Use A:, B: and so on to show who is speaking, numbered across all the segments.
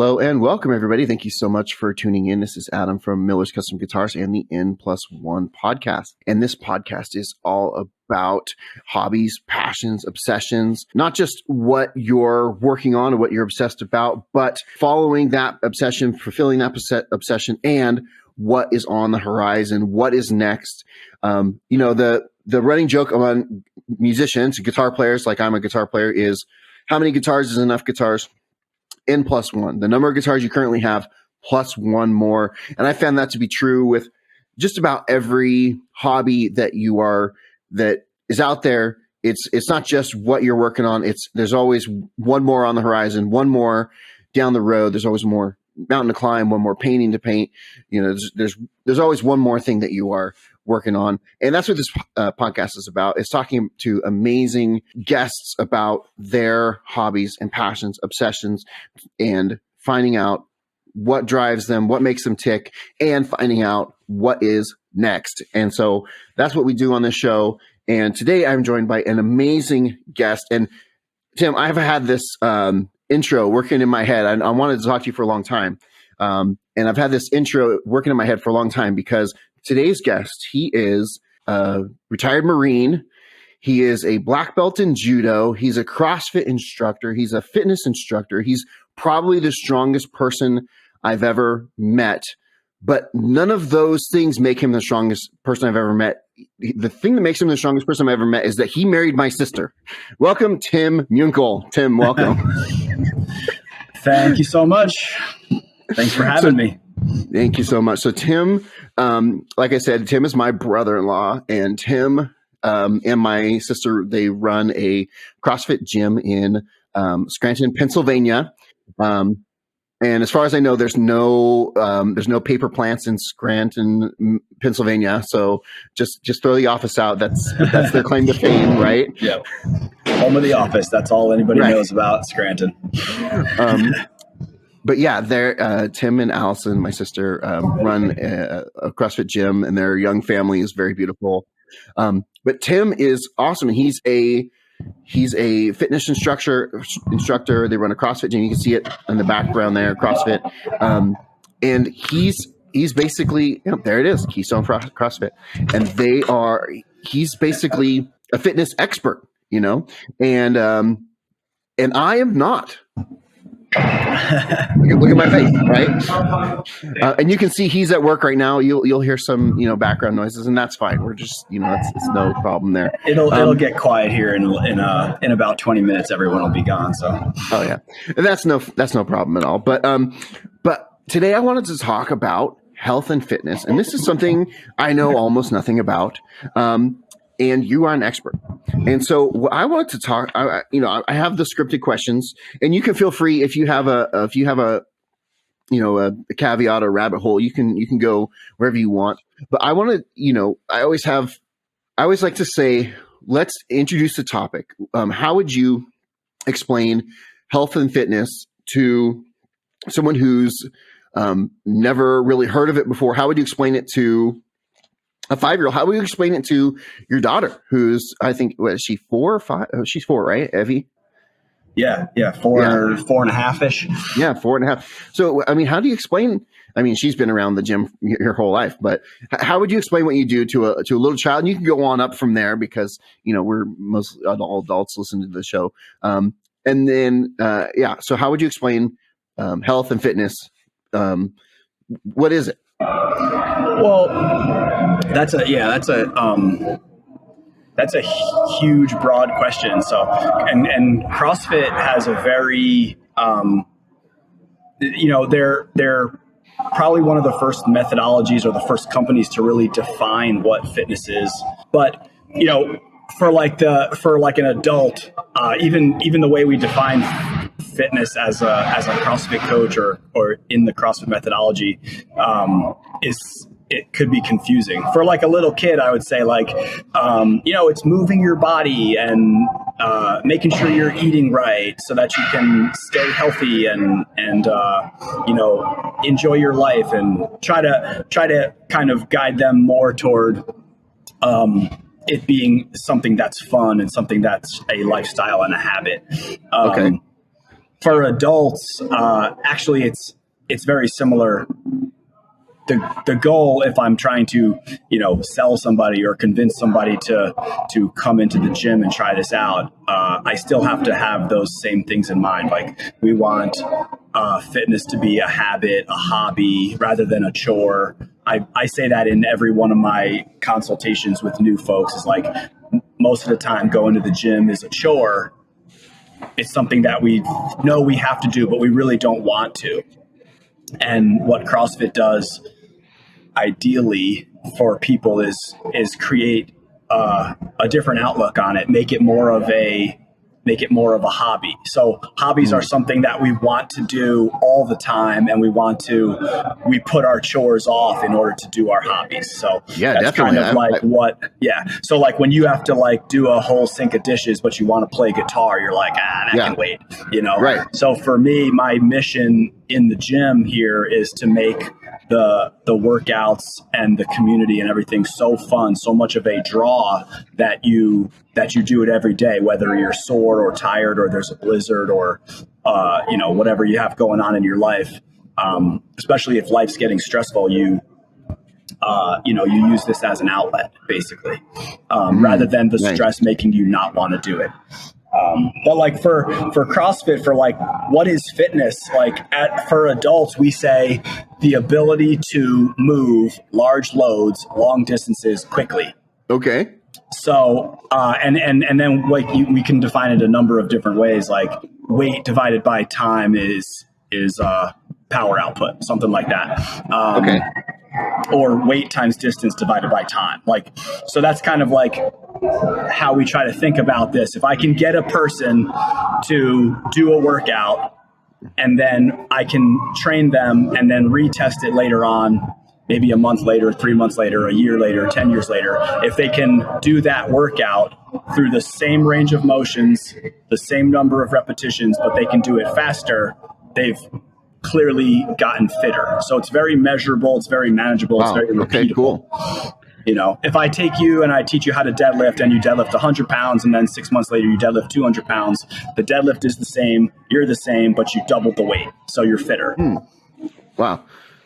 A: Hello and welcome, everybody. Thank you so much for tuning in. This is Adam from Miller's Custom Guitars and the N+1 podcast. And this podcast is all about hobbies, passions, obsessions, not just what you're working on or what you're obsessed about, but following that obsession, fulfilling that obsession, and what is on the horizon, what is next. The running joke among musicians, guitar players, like I'm a guitar player, is how many guitars is enough guitars? N+1, the number of guitars you currently have, plus one more. And I found that to be true with just about every hobby that is out there. It's not just what you're working on. There's always one more on the horizon, one more down the road. There's always more mountain to climb, one more painting to paint. There's always one more thing that you are working on. And that's what this podcast is about. It's talking to amazing guests about their hobbies and passions, obsessions, and finding out what drives them, what makes them tick, and finding out what is next. And so that's what we do on this show. And today I'm joined by an amazing guest. And Tim, I've had this intro working in my head. I wanted to talk to you for a long time. And I've had this intro working in my head for a long time because today's guest, he is a retired Marine. He is a black belt in Judo. He's a CrossFit instructor. He's a fitness instructor. He's probably the strongest person I've ever met. But none of those things make him the strongest person I've ever met. The thing that makes him the strongest person I've ever met is that he married my sister. Welcome, Tim Muenkel. Tim, welcome.
B: Thank you so much. Thanks for having me.
A: Thank you so much. So Tim, like I said, Tim is my brother-in-law, and Tim and my sister, they run a CrossFit gym in Scranton, Pennsylvania. And as far as I know, there's no paper plants in Scranton, Pennsylvania. So just throw the office out. That's their claim to fame, right?
B: Yeah. Home of the office. That's all anybody knows about Scranton.
A: But yeah, Tim and Allison, my sister, run a CrossFit gym, and their young family is very beautiful. But Tim is awesome. He's a fitness instructor. They run a CrossFit gym. You can see it in the background there, CrossFit. And he's basically, there it is, Keystone CrossFit. And he's basically a fitness expert, and I am not. Look at my face, right? And you can see he's at work right now. You'll hear some, background noises, and that's fine. We're just, it's no problem there.
B: It'll get quiet here in about 20 minutes. Everyone will be gone. So. Oh
A: yeah, and that's no problem at all. But today I wanted to talk about health and fitness, and this is something I know almost nothing about. And you are an expert. And so I wanted to talk, I have the scripted questions, and you can feel free if you have a caveat or rabbit hole, you can go wherever you want. But I want to, I always like to say, let's introduce the topic. How would you explain health and fitness to someone who's never really heard of it before? How would you explain it to a 5-year-old? How would you explain it to your daughter, who's, I think, what is she, 4 or 5? Oh, she's 4, right, Evie?
B: Yeah, 4.5-ish.
A: Yeah, 4.5. So, how do you explain? She's been around the gym her whole life, but how would you explain what you do to a little child? And you can go on up from there because we're most all adults listen to the show. And then, So, how would you explain health and fitness? What is it?
B: Well, that's a huge, broad question. So, and CrossFit has a very, they're probably one of the first methodologies or the first companies to really define what fitness is. But, for an adult, even the way we define fitness as a CrossFit coach or in the CrossFit methodology, it could be confusing. For like a little kid, I would say it's moving your body and making sure you're eating right so that you can stay healthy and enjoy your life, and try to kind of guide them more toward it being something that's fun and something that's a lifestyle and a habit.
A: Okay.
B: For adults, actually, it's very similar. The goal, if I'm trying to, sell somebody or convince somebody to come into the gym and try this out, I still have to have those same things in mind. Like, we want fitness to be a habit, a hobby, rather than a chore. I say that in every one of my consultations with new folks. Is like, most of the time going to the gym is a chore. It's something that we know we have to do, but we really don't want to. And what CrossFit does ideally for people is create a different outlook on it, make it more of a hobby. So hobbies are something that we want to do all the time, and we put our chores off in order to do our hobbies. So
A: yeah,
B: that's
A: definitely.
B: kind of So like when you have to like do a whole sink of dishes, but you want to play guitar, you're like, that can wait,
A: Right.
B: So for me, my mission in the gym here is to make the workouts and the community and everything so fun, so much of a draw that you do it every day, whether you're sore or tired or there's a blizzard or whatever you have going on in your life. Especially if life's getting stressful, you use this as an outlet, basically, rather than the stress making you not want to do it. But like for CrossFit, for like, what is fitness? Like for adults, we say the ability to move large loads, long distances quickly.
A: Okay.
B: So, and then like we can define it a number of different ways. Like weight divided by time is power output, something like that.
A: Okay.
B: Or weight times distance divided by time. Like, so that's kind of like how we try to think about this. If I can get a person to do a workout and then I can train them and then retest it later on, maybe a month later, 3 months later, a year later, 10 years later, if they can do that workout through the same range of motions, the same number of repetitions, but they can do it faster, they've clearly gotten fitter. So it's very measurable, it's very manageable,
A: Wow.
B: it's very repeatable.
A: Okay, cool.
B: If I take you and I teach you how to deadlift and you deadlift 100 pounds and then 6 months later you deadlift 200 pounds, the deadlift is the same, you're the same, but you doubled the weight. So you're fitter.
A: Wow.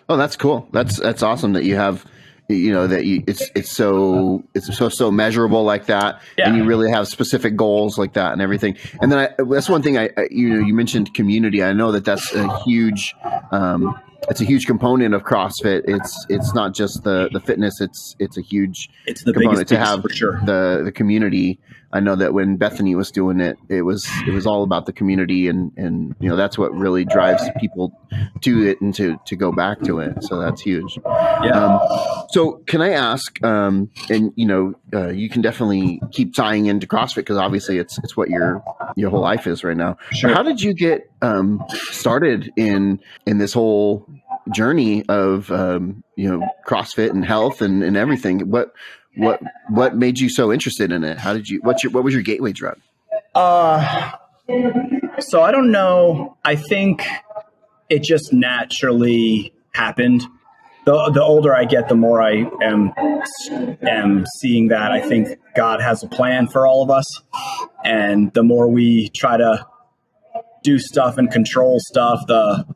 A: Oh, that's cool. That's awesome that you have, it's so measurable like that.
B: Yeah.
A: And you really have specific goals like that and everything. And then that's one thing you mentioned community. I know that's a huge, it's a huge component of CrossFit. It's not just the fitness. It's a huge component to have,
B: for sure,
A: the community. I know that when Bethany was doing it, it was all about the community, and that's what really drives people to it and to go back to it. So that's huge.
B: Yeah.
A: So can I ask? And you can definitely keep tying into CrossFit because obviously it's what your whole life is right now.
B: Sure.
A: How did you get started in this whole journey of CrossFit and health and everything? What made you so interested in it? What was your gateway drug?
B: So I don't know. I think it just naturally happened. The older I get, the more I am seeing that I think God has a plan for all of us. And the more we try to do stuff and control stuff, the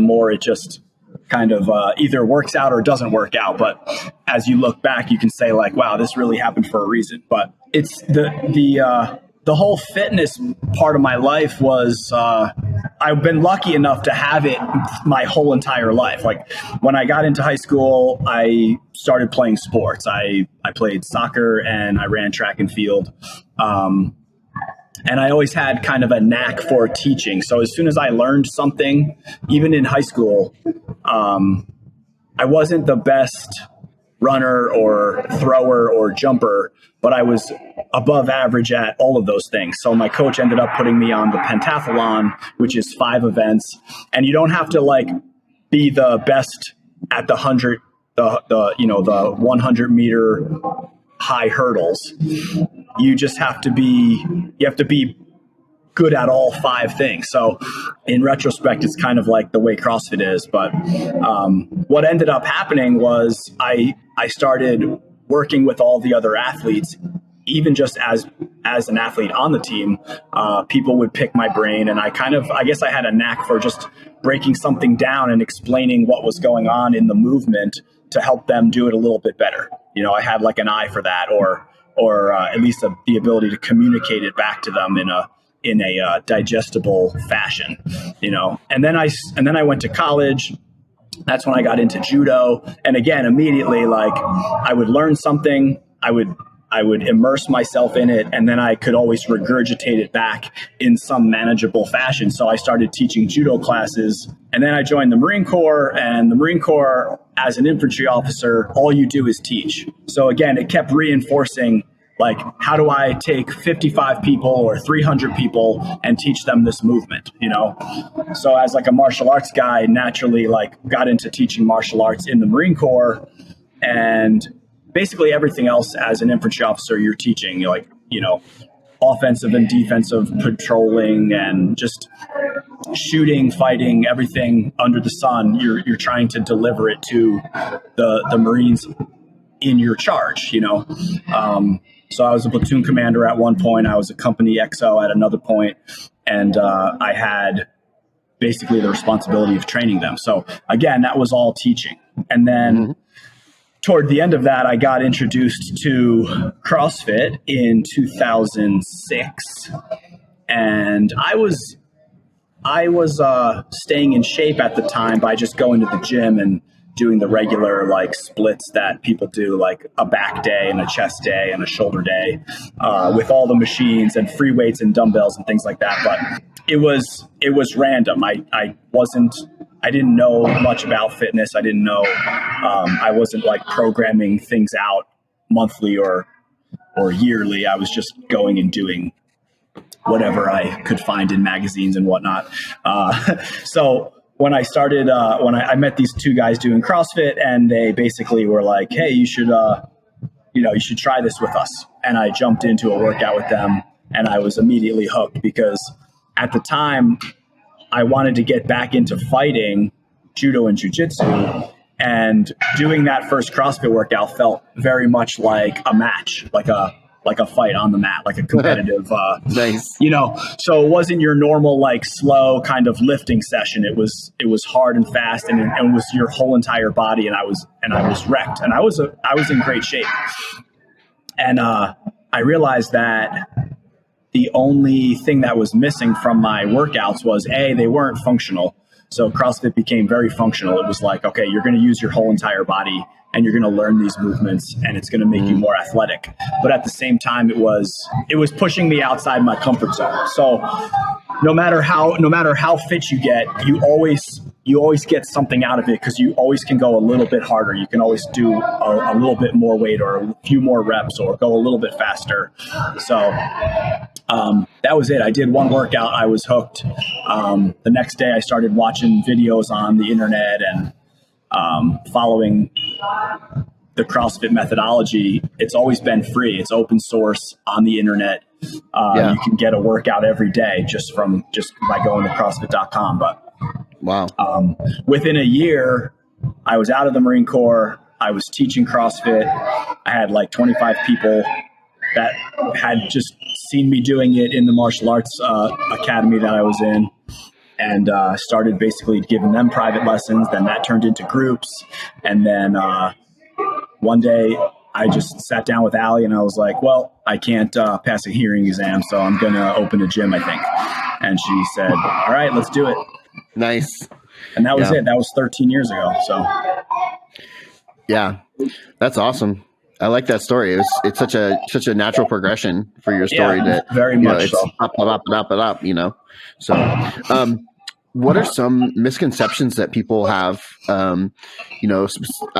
B: more it just kind of either works out or doesn't work out. But as you look back, you can say like, wow, this really happened for a reason. But it's the whole fitness part of my life was, I've been lucky enough to have it my whole entire life. Like when I got into high school, I started playing sports. I played soccer and I ran track and field. And I always had kind of a knack for teaching. So as soon as I learned something, even in high school, I wasn't the best runner or thrower or jumper, but I was above average at all of those things. So my coach ended up putting me on the pentathlon, which is 5 events. And you don't have to like be the best at the 100 meter high hurdles. You just have to be good at all 5 things. So in retrospect, it's kind of like the way CrossFit is. But what ended up happening was I started working with all the other athletes even just as an athlete on the team, people would pick my brain, and I guess I had a knack for just breaking something down and explaining what was going on in the movement to help them do it a little bit better. I had like an eye for that, or at least the ability to communicate it back to them in a digestible fashion. And then I went to college. That's when I got into judo. And again, immediately, like, I would learn something, I would immerse myself in it, and then I could always regurgitate it back in some manageable fashion. So I started teaching judo classes, and then I joined the Marine Corps. And the Marine Corps, as an infantry officer, all you do is teach. So again, it kept reinforcing, like, how do I take 55 people or 300 people and teach them this movement, So as like a martial arts guy, naturally, like, got into teaching martial arts in the Marine Corps, and basically everything else as an infantry officer, you're teaching, offensive and defensive patrolling and just shooting, fighting, everything under the sun. You're trying to deliver it to the Marines in your charge, So I was a platoon commander at one point. I was a company XO at another point, and I had basically the responsibility of training them. So again, that was all teaching. And then toward the end of that, I got introduced to CrossFit in 2006, and I was staying in shape at the time by just going to the gym and doing the regular, like, splits that people do, like a back day and a chest day and a shoulder day, with all the machines and free weights and dumbbells and things like that. But it was random. I didn't know much about fitness. I didn't know, I wasn't like programming things out monthly or yearly. I was just going and doing whatever I could find in magazines and whatnot. So when I started, I met these two guys doing CrossFit, and they basically were like, "Hey, you should try this with us." And I jumped into a workout with them, and I was immediately hooked, because at the time I wanted to get back into fighting judo and jujitsu, and doing that first CrossFit workout felt very much like a match, like a fight on the mat, like a competitive,
A: nice.
B: So it wasn't your normal, like, slow kind of lifting session. It was hard and fast, and it was your whole entire body. And I was wrecked, and I was in great shape. And I realized that the only thing that was missing from my workouts was, they weren't functional. So CrossFit became very functional. It was like, okay, you're going to use your whole entire body, and you're going to learn these movements, and it's going to make you more athletic. But at the same time, it was pushing me outside my comfort zone. So no matter how fit you get, you always get something out of it, because you always can go a little bit harder. You can always do a little bit more weight, or a few more reps, or go a little bit faster. So that was it. I did one workout. I was hooked. The next day I started watching videos on the internet and following the CrossFit methodology. It's always been free. It's open source on the internet. You can get a workout every day just by going to CrossFit.com. But
A: wow.
B: Within a year, I was out of the Marine Corps. I was teaching CrossFit. I had like 25 people that had just seen me doing it in the martial arts academy that I was in, and started basically giving them private lessons. Then that turned into groups. And then one day I just sat down with Allie, and I was like, well, I can't pass a hearing exam, so I'm going to open a gym, I think. And she said, all right, let's do it.
A: Nice.
B: And that was it. That was 13 years ago. So
A: yeah, that's awesome. I like that story. It's such a natural progression for your story. That
B: very much
A: it's
B: so.
A: up, So, what are some misconceptions that people have? I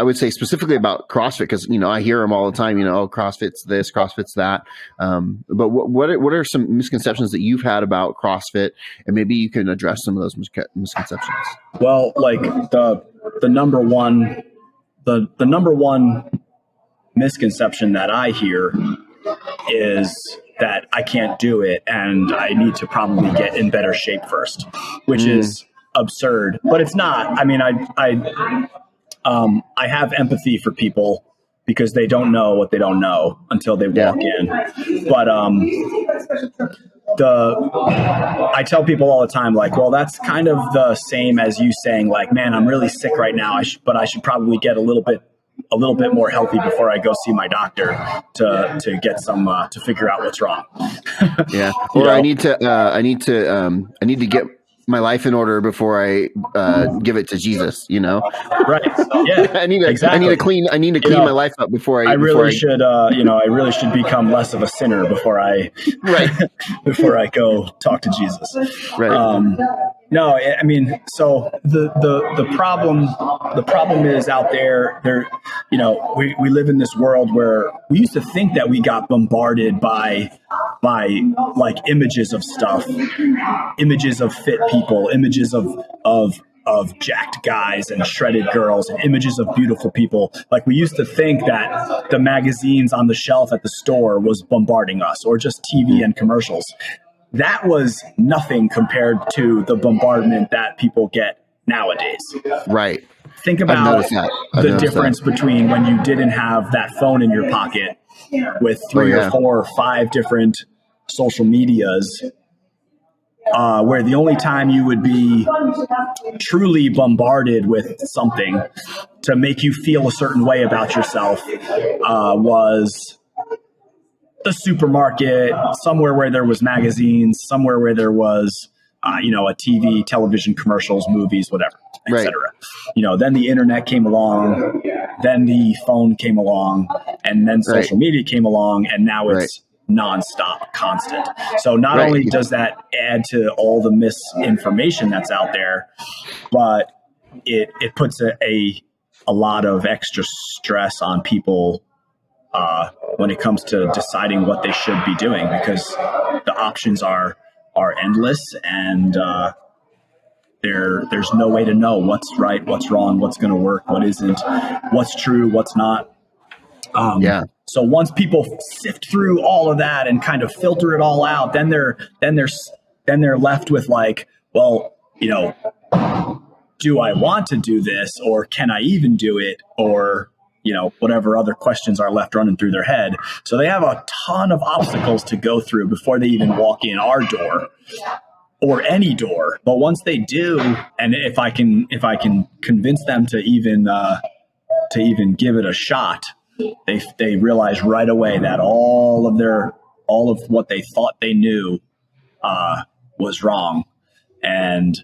A: would say specifically about CrossFit, because I hear them all the time. CrossFit's this, CrossFit's that. But what are some misconceptions that you've had about CrossFit, and maybe you can address some of those misconceptions?
B: Well, like the number one misconception that I hear is that I can't do it, and I need to probably get in better shape first, which is absurd, but it's not. I mean, I have empathy for people because they don't know what they don't know until they walk in. But I tell people all the time, like, well, that's kind of the same as you saying, like, man, I'm really sick right now. But I should probably get a little bit more healthy before I go see my doctor to get some to figure out what's wrong.
A: Yeah. Or I need to get my life in order before I give it to Jesus,
B: Right. Yeah.
A: I need to clean my life up before I
B: should become less of a sinner before I before I go talk to Jesus.
A: Right.
B: No, I mean, so the problem is out there. We live in this world where we used to think that we got bombarded by like images of stuff, images of fit people, images of jacked guys and shredded girls, and images of beautiful people. Like, we used to think that the magazines on the shelf at the store was bombarding us, or just TV and commercials. That was nothing compared to the bombardment that people get nowadays.
A: Right.
B: Think about the difference between when you didn't have that phone in your pocket with 3 or 4 or 5 different social medias, where the only time you would be truly bombarded with something to make you feel a certain way about yourself was the supermarket, somewhere where there was magazines, somewhere where there was, a TV, television, commercials, movies, whatever, etc. Then the internet came along, then the phone came along, and then social media came along, and now it's nonstop, constant. So not only does that add to all the misinformation that's out there, but it puts a lot of extra stress on people when it comes to deciding what they should be doing, because the options are endless, and there's no way to know what's right, what's wrong, what's going to work, what isn't, what's true, what's not. So once people sift through all of that and kind of filter it all out, then they're left with like, well, do I want to do this, or can I even do it, or whatever other questions are left running through their head. So they have a ton of obstacles to go through before they even walk in our door or any door. But once they do, and if I can convince them to even give it a shot, they realize right away that all of what they thought they knew was wrong. And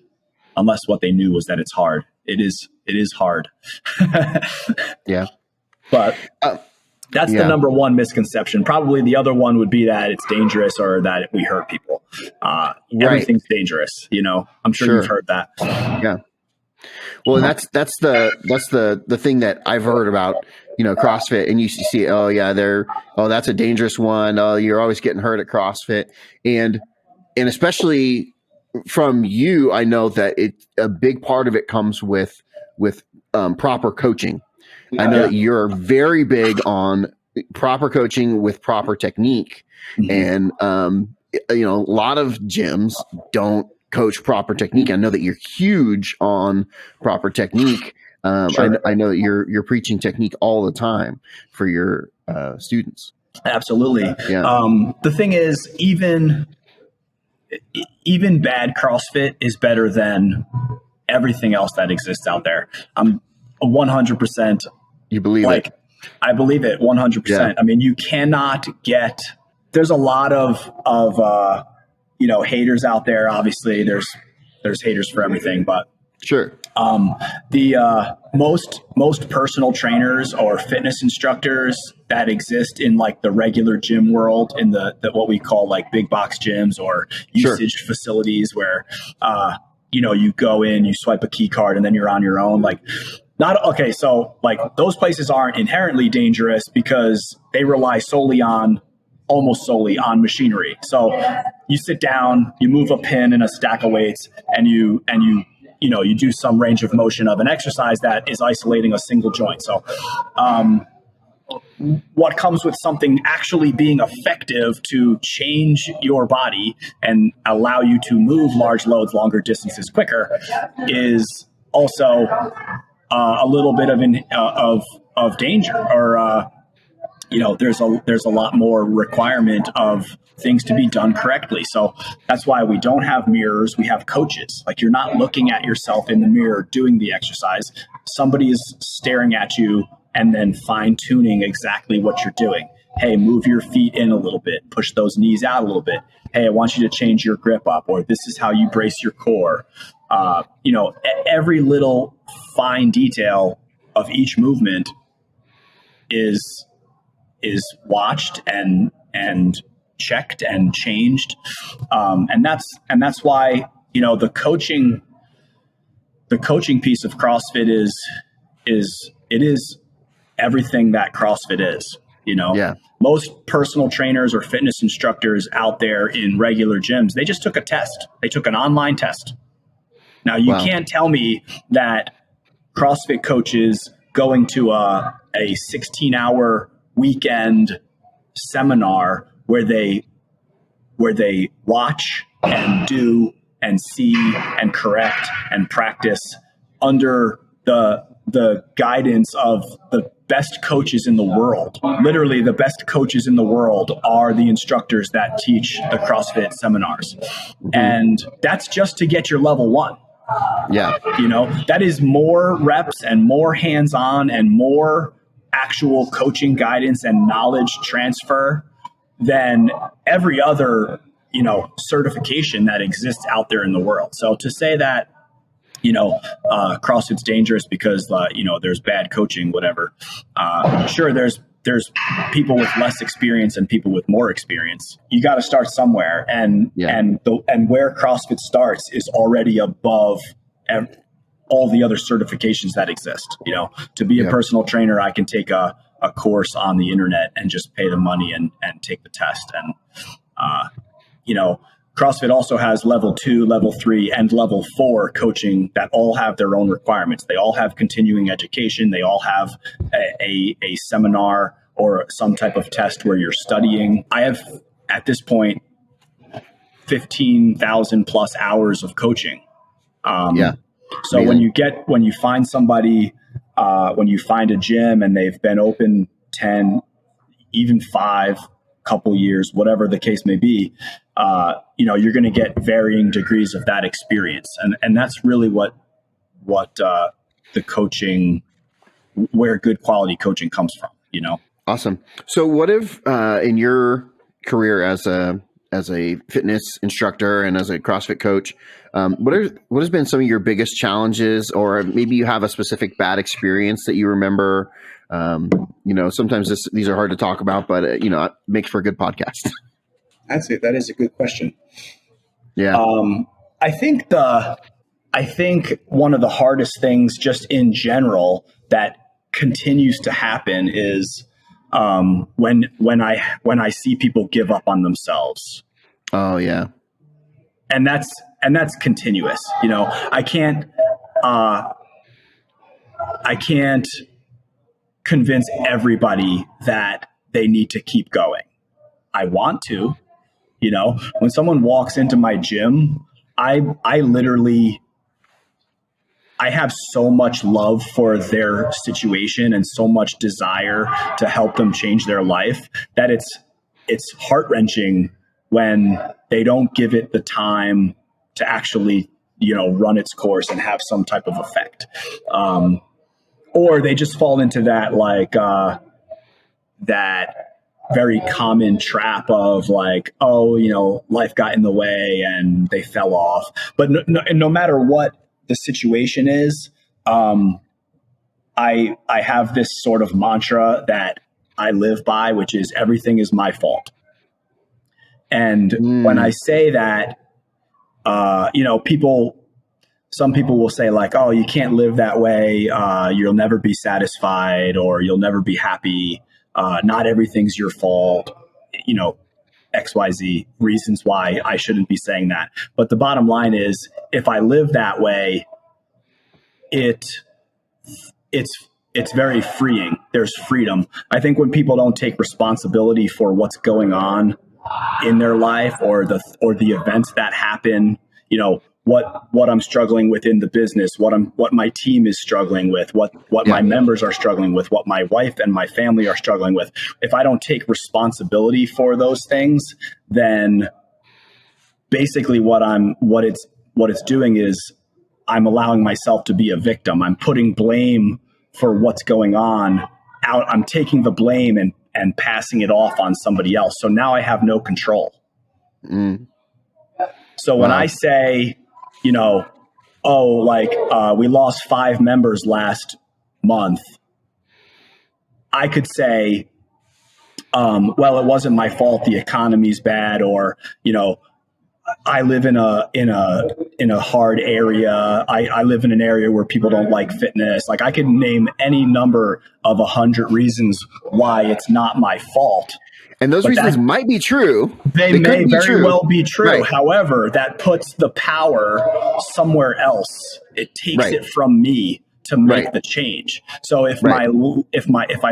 B: unless what they knew was that it's hard, it is hard.
A: Yeah.
B: But that's the number one misconception. Probably the other one would be that it's dangerous, or that we hurt people. Everything's dangerous. I'm sure you've heard that.
A: Yeah. Well, and that's the thing that I've heard about, CrossFit, and you see, that's a dangerous one. Oh, you're always getting hurt at CrossFit. And especially from you, I know that a big part of it comes with proper coaching. I know that you're very big on proper coaching with proper technique. And, a lot of gyms don't coach proper technique. I know that you're huge on proper technique. I know that you're preaching technique all the time for your students.
B: Absolutely.
A: Yeah.
B: The thing is, even bad CrossFit is better than everything else that exists out there. I'm 100%.
A: You believe it?
B: I believe it 100%. Yeah. I mean, you cannot get. There's a lot of haters out there. Obviously, there's haters for everything, but
A: sure.
B: The most personal trainers or fitness instructors that exist in like the regular gym world, in the what we call like big box gyms or usage facilities, where you go in, you swipe a key card, and then you're on your own. So those places aren't inherently dangerous because they rely almost solely on machinery. So you sit down, you move a pin in a stack of weights, and you do some range of motion of an exercise that is isolating a single joint. So what comes with something actually being effective to change your body and allow you to move large loads, longer distances quicker, is also a little bit of danger, or there's a lot more requirement of things to be done correctly. So that's why we don't have mirrors. We have coaches. Like, you're not looking at yourself in the mirror doing the exercise. Somebody is staring at you and then fine tuning exactly what you're doing. Hey, move your feet in a little bit, push those knees out a little bit. Hey, I want you to change your grip up, or this is how you brace your core. Every little fine detail of each movement is watched and checked and changed, and that's why the coaching piece of CrossFit is everything that CrossFit is.
A: Yeah.
B: Most personal trainers or fitness instructors out there in regular gyms, they just took a test. They took an online test. Now, you can't tell me that CrossFit coaches going to a 16-hour weekend seminar where they watch and do and see and correct and practice under the guidance of the best coaches in the world. Literally, the best coaches in the world are the instructors that teach the CrossFit seminars. Mm-hmm. And that's just to get your level 1.
A: Yeah.
B: That is more reps and more hands-on and more actual coaching guidance and knowledge transfer than every other, certification that exists out there in the world. So to say that, CrossFit's dangerous because, there's bad coaching, whatever. Sure, there's people with less experience and people with more experience. You got to start somewhere, and where CrossFit starts is already above all the other certifications that exist. To be a personal trainer, I can take a course on the internet and just pay the money and take the test. And CrossFit also has level 2, level 3, and level 4 coaching that all have their own requirements. They all have continuing education. They all have a seminar or some type of test where you're studying. I have, at this point, 15,000 plus hours of coaching. So amazing. when you find somebody, when you find a gym and they've been open 10, even 5, couple years, whatever the case may be, you're going to get varying degrees of that experience. And that's really what the coaching, where good quality coaching comes from,
A: Awesome. So what if, in your career as a fitness instructor and as a CrossFit coach, what has been some of your biggest challenges, or maybe you have a specific bad experience that you remember? Sometimes these are hard to talk about, but it makes for a good podcast.
B: That's it. That is a good question.
A: Yeah.
B: I think one of the hardest things just in general that continues to happen is when I see people give up on themselves.
A: Oh yeah.
B: And that's continuous. I can't convince everybody that they need to keep going. I want to, when someone walks into my gym, I have so much love for their situation and so much desire to help them change their life that it's heart-wrenching when they don't give it the time to actually, run its course and have some type of effect. Or they just fall into that, that very common trap of life got in the way and they fell off. But no matter what the situation is, I have this sort of mantra that I live by, which is everything is my fault. And when I say that, some people will say oh, you can't live that way. You'll never be satisfied, or you'll never be happy. Not everything's your fault, XYZ reasons why I shouldn't be saying that. But the bottom line is, if I live that way, it's very freeing. There's freedom. I think when people don't take responsibility for what's going on in their life or the events that happen, what I'm struggling with in the business, what my team is struggling with, what my members are struggling with, what my wife and my family are struggling with. If I don't take responsibility for those things, then basically what it's doing is I'm allowing myself to be a victim. I'm putting blame for what's going on out. I'm taking the blame and passing it off on somebody else. So now I have no control. So when I say, we lost 5 members last month, I could say, well, it wasn't my fault. The economy's bad, or, I live in a hard area. I live in an area where people don't like fitness. Like, I could name any number of 100 reasons why it's not my fault.
A: And those reasons might be true.
B: They may very well be true. Right. However, that puts the power somewhere else. It takes it from me to make the change. So if I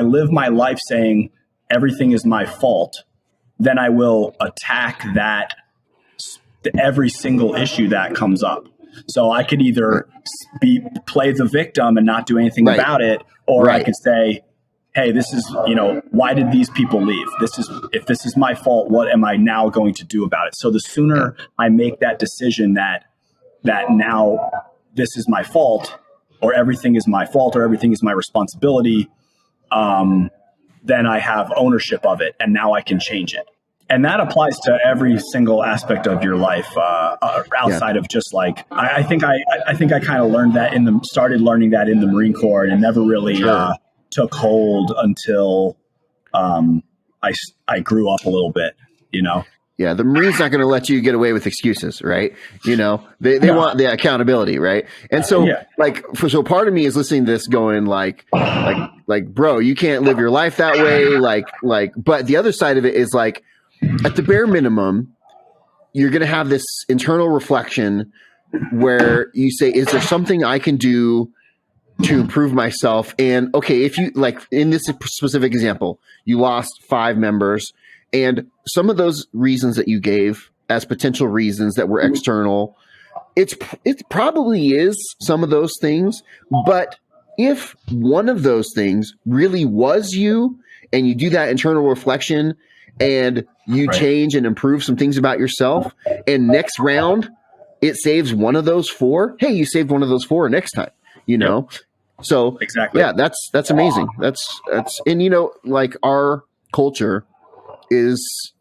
B: live my life saying everything is my fault, then I will attack every single issue that comes up. So I could either play the victim and not do anything about it, or I could say, hey, this is, why did these people leave? If this is my fault, what am I now going to do about it? So the sooner I make that decision that now this is my fault, or everything is my fault, or everything is my responsibility, then I have ownership of it, and now I can change it. And that applies to every single aspect of your life, outside of just like, I think I kind of started learning that in the Marine Corps, and it never really took hold until I grew up a little bit,
A: Yeah, the Marine's not going to let you get away with excuses, right? They want the accountability, right? And so, so part of me is listening to this going like, bro, you can't live your life that way. But the other side of it is like, at the bare minimum, you're going to have this internal reflection where you say, is there something I can do to improve myself? And okay, if you like in this specific example, you lost 5 members, and some of those reasons that you gave as potential reasons that were external, it probably is some of those things. But if one of those things really was you, and you do that internal reflection and you change and improve some things about yourself, and next round it saves one of those 4, hey, you saved one of those 4 next time, So exactly. Yeah, that's amazing. That's and like our culture is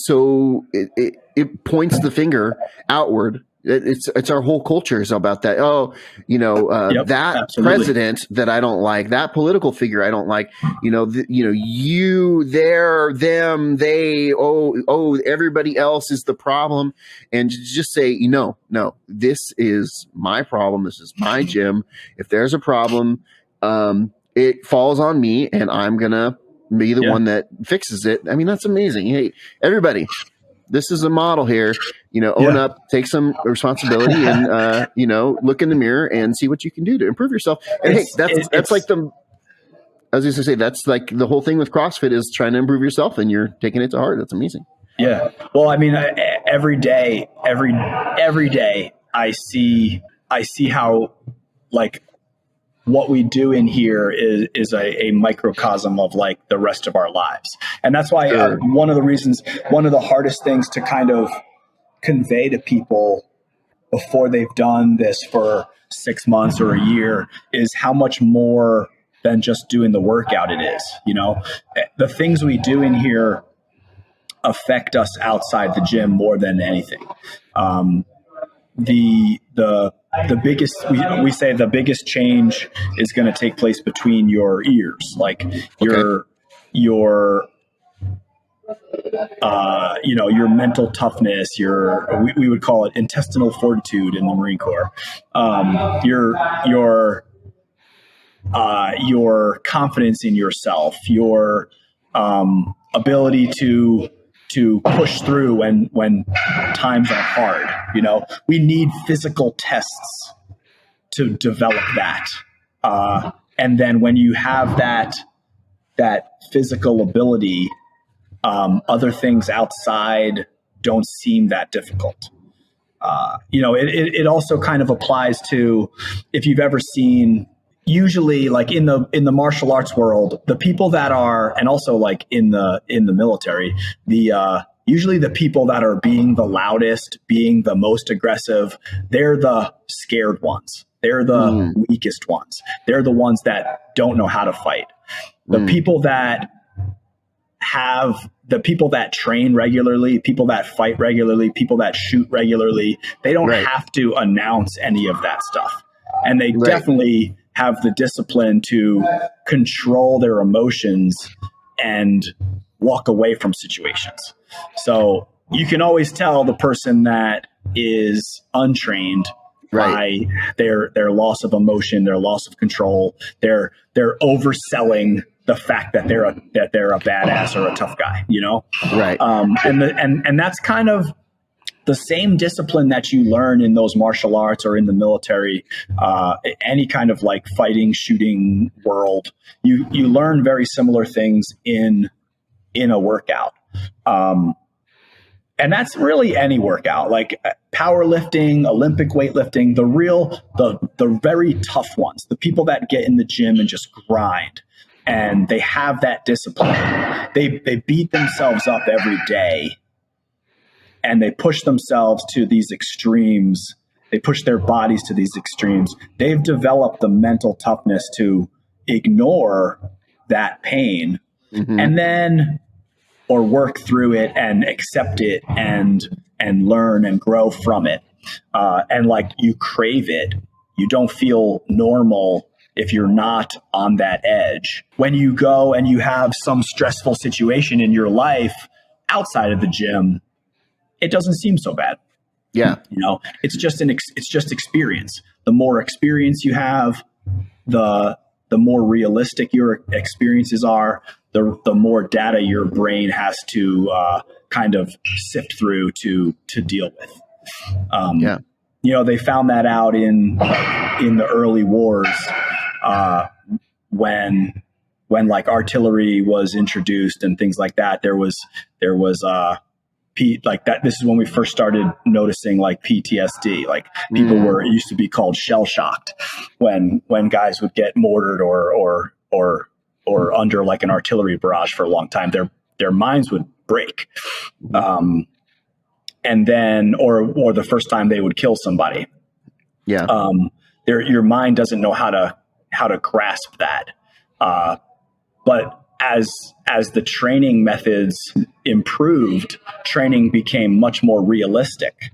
A: so it points the finger outward. It's our whole culture is about that. Oh, that absolutely. President that I don't like, that political figure I don't like. You, there, them, they. Oh, everybody else is the problem, and just say, no, this is my problem. This is my gym. If there's a problem, it falls on me, and I'm gonna be the one that fixes it. I mean, that's amazing. Hey, everybody. This is a model here, own up, take some responsibility, and, look in the mirror and see what you can do to improve yourself. And that's like I was going to say, that's like the whole thing with CrossFit is trying to improve yourself, and you're taking it to heart. That's amazing.
B: Yeah. Well, I mean, every day I see how like what we do in here is a microcosm of like the rest of our lives. And that's why one of the hardest things to kind of convey to people before they've done this for 6 months or a year is how much more than just doing the workout it is. The things we do in here affect us outside the gym more than anything. The biggest, we say the biggest change is going to take place between your ears, like your mental toughness, we would call it intestinal fortitude in the Marine Corps. Your confidence in yourself, your ability to push through when times are hard. We need physical tests to develop that. And then when you have that physical ability, other things outside don't seem that difficult. it also kind of applies to, if you've ever seen, usually like in the martial arts world, the people that are, and also like in the military, usually the people that are being the loudest, being the most aggressive, they're the scared ones. They're the weakest ones. They're the ones that don't know how to fight. The people that train regularly, people that fight regularly, people that shoot regularly, they don't have to announce any of that stuff. And they definitely have the discipline to control their emotions and walk away from situations. So you can always tell the person that is untrained by their loss of emotion, their loss of control. They're overselling the fact that they're a badass or a tough guy, Right. And that's kind of the same discipline that you learn in those martial arts or in the military, any kind of like fighting, shooting world. You learn very similar things in a workout. And that's really any workout, like powerlifting, Olympic weightlifting, the very tough ones, the people that get in the gym and just grind. And they have that discipline. They beat themselves up every day, and they push themselves to these extremes. They push their bodies to these extremes. They've developed the mental toughness to ignore that pain and then, or work through it and accept it and learn and grow from it. And like you crave it. You don't feel normal if you're not on that edge. When you go and you have some stressful situation in your life outside of the gym, it doesn't seem so bad.
A: Yeah.
B: It's just experience. The more experience you have, the more realistic your experiences are, the more data your brain has to kind of sift through to deal with. They found that out in the early wars, when like artillery was introduced and things like that. There was like that. This is when we first started noticing like PTSD. Like people it used to be called shell shocked when guys would get mortared or under like an artillery barrage for a long time. Their minds would break, and then or the first time they would kill somebody. Your mind doesn't know how to grasp that. But as the training methods improved, training became much more realistic.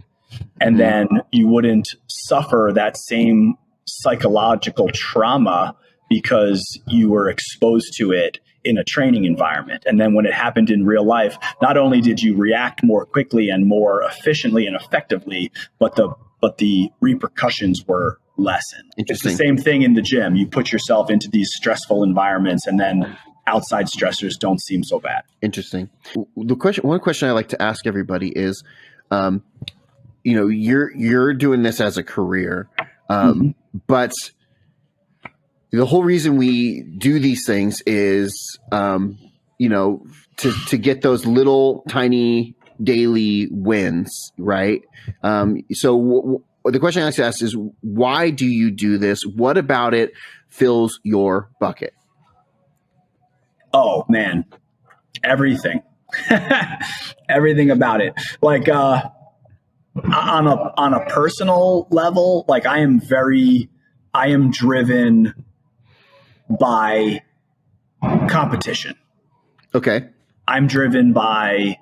B: And then you wouldn't suffer that same psychological trauma because you were exposed to it in a training environment. And then when it happened in real life, not only did you react more quickly and more efficiently and effectively, but the repercussions were lessened. It's the same thing in the gym. You put yourself into these stressful environments, and then outside stressors don't seem so bad.
A: Interesting. One question I like to ask everybody is, you're doing this as a career, but the whole reason we do these things is, to get those little tiny daily wins, right? So the question I like to ask is, why do you do this? What about it fills your bucket?
B: Oh man, everything, everything about it. Like, on a personal level, like I am driven by competition.
A: Okay.
B: I'm driven by,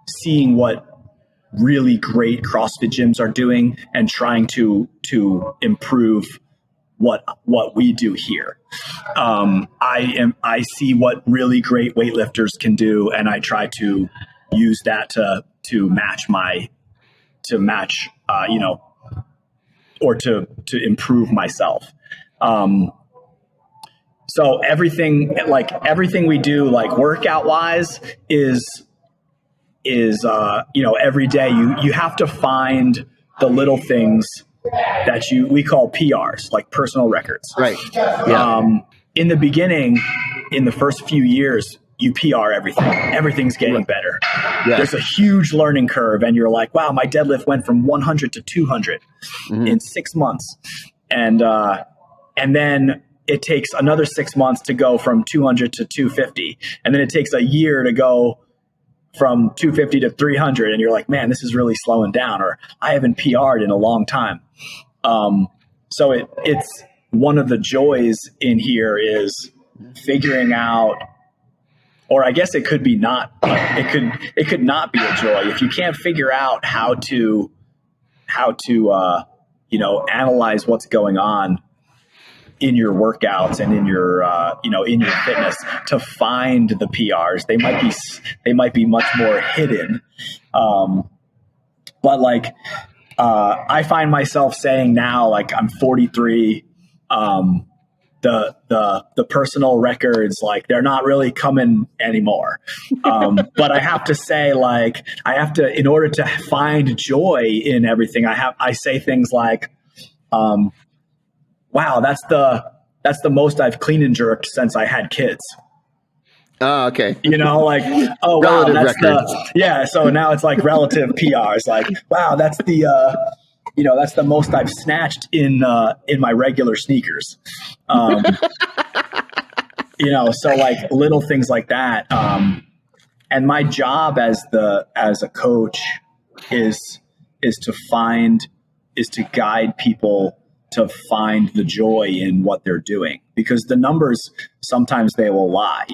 B: seeing what really great CrossFit gyms are doing and trying to improve what we do here. I see what really great weightlifters can do, and I try to use that to match or to improve myself. So everything we do, like workout wise, is every day you have to find the little things that we call PRs, like personal records.
A: Right. Yeah.
B: In the beginning, in the first few years, you PR everything. Everything's getting better.
A: Yeah.
B: There's a huge learning curve, and you're like, wow, my deadlift went from 100 to 200 in 6 months. And then it takes another 6 months to go from 200 to 250. And then it takes a year to go from 250 to 300. And you're like, man, this is really slowing down, or I haven't PR'd in a long time. So it's one of the joys in here is figuring out, or I guess it could be not, it could not be a joy if you can't figure out how to analyze what's going on in your workouts and in your in your fitness to find the PRs. They might be much more hidden, but like I find myself saying now, like I'm 43. The personal records, like they're not really coming anymore. But I have to say, like, in order to find joy in everything, I say things like, wow, that's the most I've clean and jerked since I had kids.
A: Oh, okay.
B: Like, oh, wow,
A: relative
B: that's so now it's like relative PRs, like, wow, that's that's the most I've snatched in my regular sneakers. So like little things like that. And my job as a coach is to guide people to find the joy in what they're doing, because the numbers, sometimes they will lie,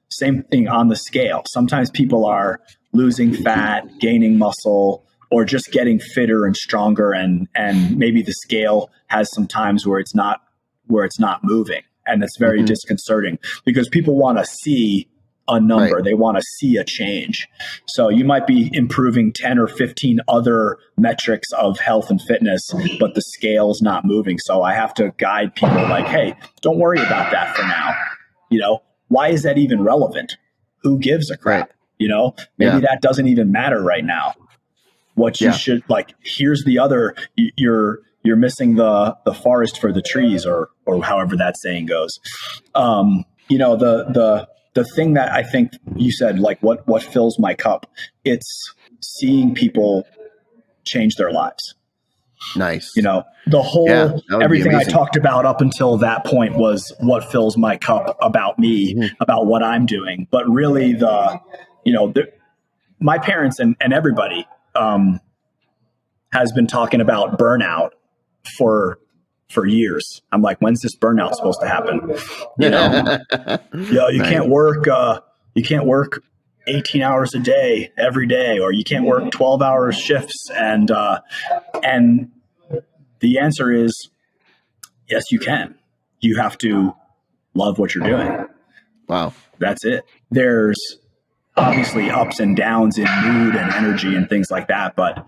B: same thing on the scale. Sometimes people are losing fat, gaining muscle, or just getting fitter and stronger. And maybe the scale has some times where it's not moving. And it's very disconcerting because people want to see a number. Right. They want to see a change. So you might be improving 10 or 15 other metrics of health and fitness, but the scale's not moving. So I have to guide people like, hey, don't worry about that for now. Why is that even relevant? Who gives a crap? Right. Maybe that doesn't even matter right now. What you should, like, here's the other, you're missing the forest for the trees, or however that saying goes. The thing that I think you said, like, what fills my cup, it's seeing people change their lives.
A: Nice.
B: The whole, everything I talked about up until that point was what fills my cup about me, about what I'm doing. But really my parents and everybody, has been talking about burnout for years. I'm like, when's this burnout supposed to happen? You can't work 18 hours a day every day, or you can't work 12-hour shifts. And the answer is, yes, you can. You have to love what you're doing.
A: Wow.
B: That's it. There's obviously ups and downs in mood and energy and things like that. But,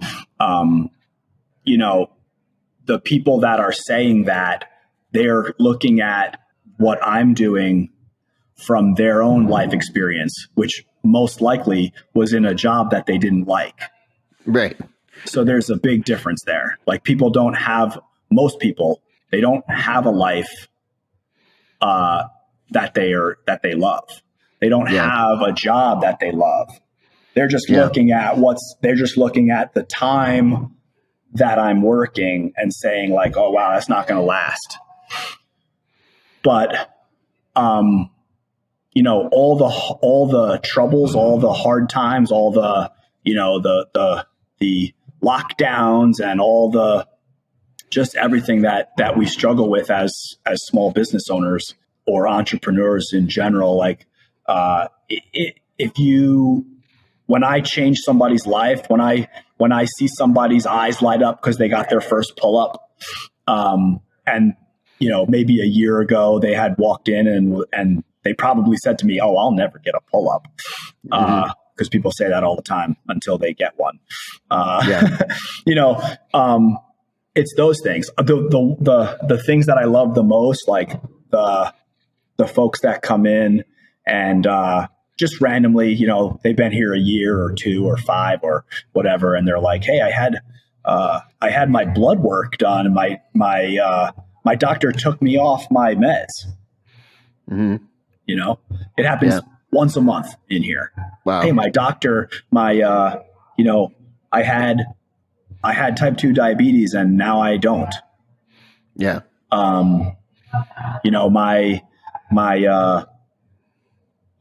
B: the people that are saying that, they're looking at what I'm doing from their own life experience, which most likely was in a job that they didn't like.
A: Right.
B: So there's a big difference there. Like, most people, they don't have a life, that they love. They don't have a job that they love. They're just looking at the time that I'm working and saying, like, oh, wow, that's not going to last. But, all the troubles, all the hard times, all the, the lockdowns, and all the, just everything that we struggle with as small business owners or entrepreneurs in general. Like, when I change somebody's life, when I see somebody's eyes light up because they got their first pull up, and maybe a year ago they had walked in and they probably said to me, "Oh, I'll never get a pull up," because people say that all the time until they get one. It's those things. The things that I love the most, like the folks that come in and just randomly, they've been here a year or 2 or 5 or whatever, and they're like, "Hey, I had my blood work done, and my doctor took me off my meds." It happens once a month in here.
A: Wow.
B: Hey, my doctor, I had type 2 diabetes and now I don't.
A: Yeah.
B: My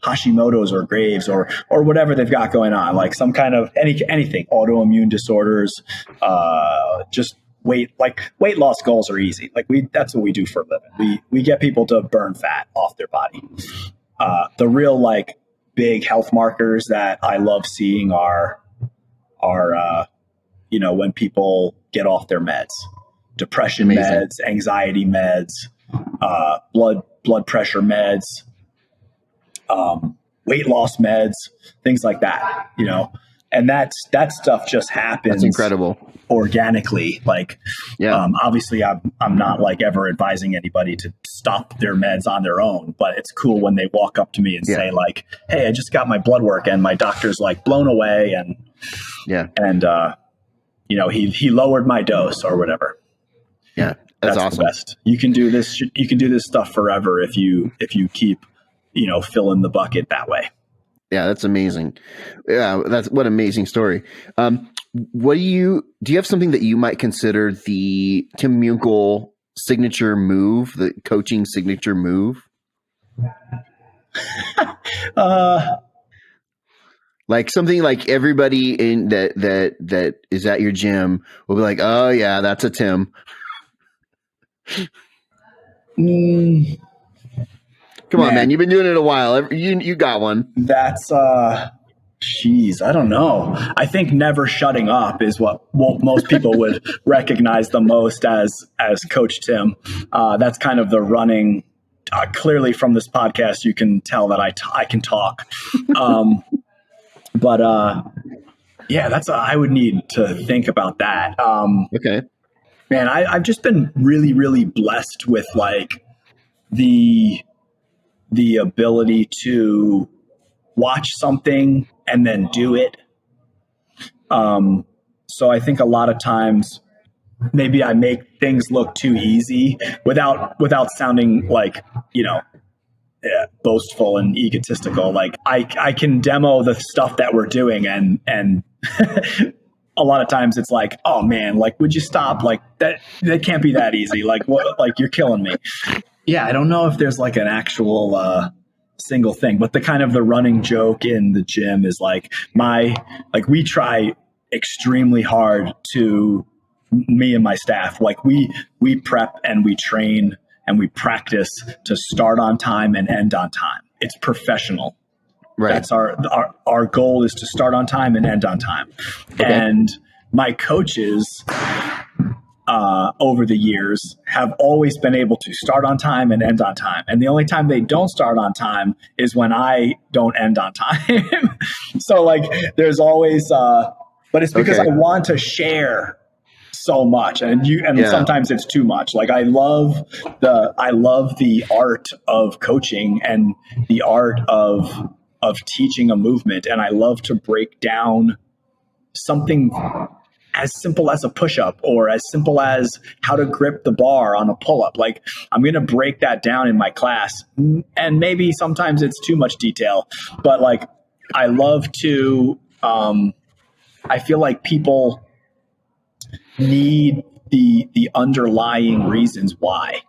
B: Hashimoto's or Graves or whatever they've got going on, like some kind of anything, autoimmune disorders, just weight loss goals are easy. Like that's what we do for a living. We get people to burn fat off their body. The real like big health markers that I love seeing are when people get off their meds, depression meds, anxiety meds, blood pressure meds, weight loss meds, things like that, and that stuff just happens.
A: That's incredible.
B: Organically. Like, obviously I'm not like ever advising anybody to stop their meds on their own, but it's cool when they walk up to me and say like, hey, I just got my blood work and my doctor's like blown away. And, he lowered my dose or whatever.
A: Yeah. That's awesome.
B: The best. You can do this stuff forever if you keep, filling the bucket that way.
A: Yeah, that's amazing. Yeah, what an amazing story. Do you have something that you might consider the Tim Muenkel signature move, the coaching signature move? Like something like everybody in that is at your gym will be like, oh yeah, that's a Tim. Come on, man. You've been doing it a while. You got one.
B: That's, I don't know. I think never shutting up is what most people would recognize the most as Coach Tim. That's kind of the running. Clearly from this podcast, you can tell that I can talk. I would need to think about that.
A: Okay.
B: Man, I've just been really, really blessed with like the ability to watch something and then do it. So I think a lot of times maybe I make things look too easy without sounding like, boastful and egotistical. Like I can demo the stuff that we're doing and a lot of times it's like, oh man, like, would you stop? Like that can't be that easy. Like what, like you're killing me. Yeah. I don't know if there's like an actual, single thing, but the running joke in the gym is like we try extremely hard to, me and my staff, like we prep and we train and we practice to start on time and end on time. It's professional. Right. That's our goal is to start on time and end on time. Okay. And my coaches over the years have always been able to start on time and end on time. And the only time they don't start on time is when I don't end on time. So like there's always, but it's because I want to share so much. And sometimes it's too much. Like I love the art of coaching and the art of teaching a movement. And I love to break down something as simple as a push-up or as simple as how to grip the bar on a pull-up. Like I'm going to break that down in my class, and maybe sometimes it's too much detail, but like I love to, I feel like people need the underlying reasons why.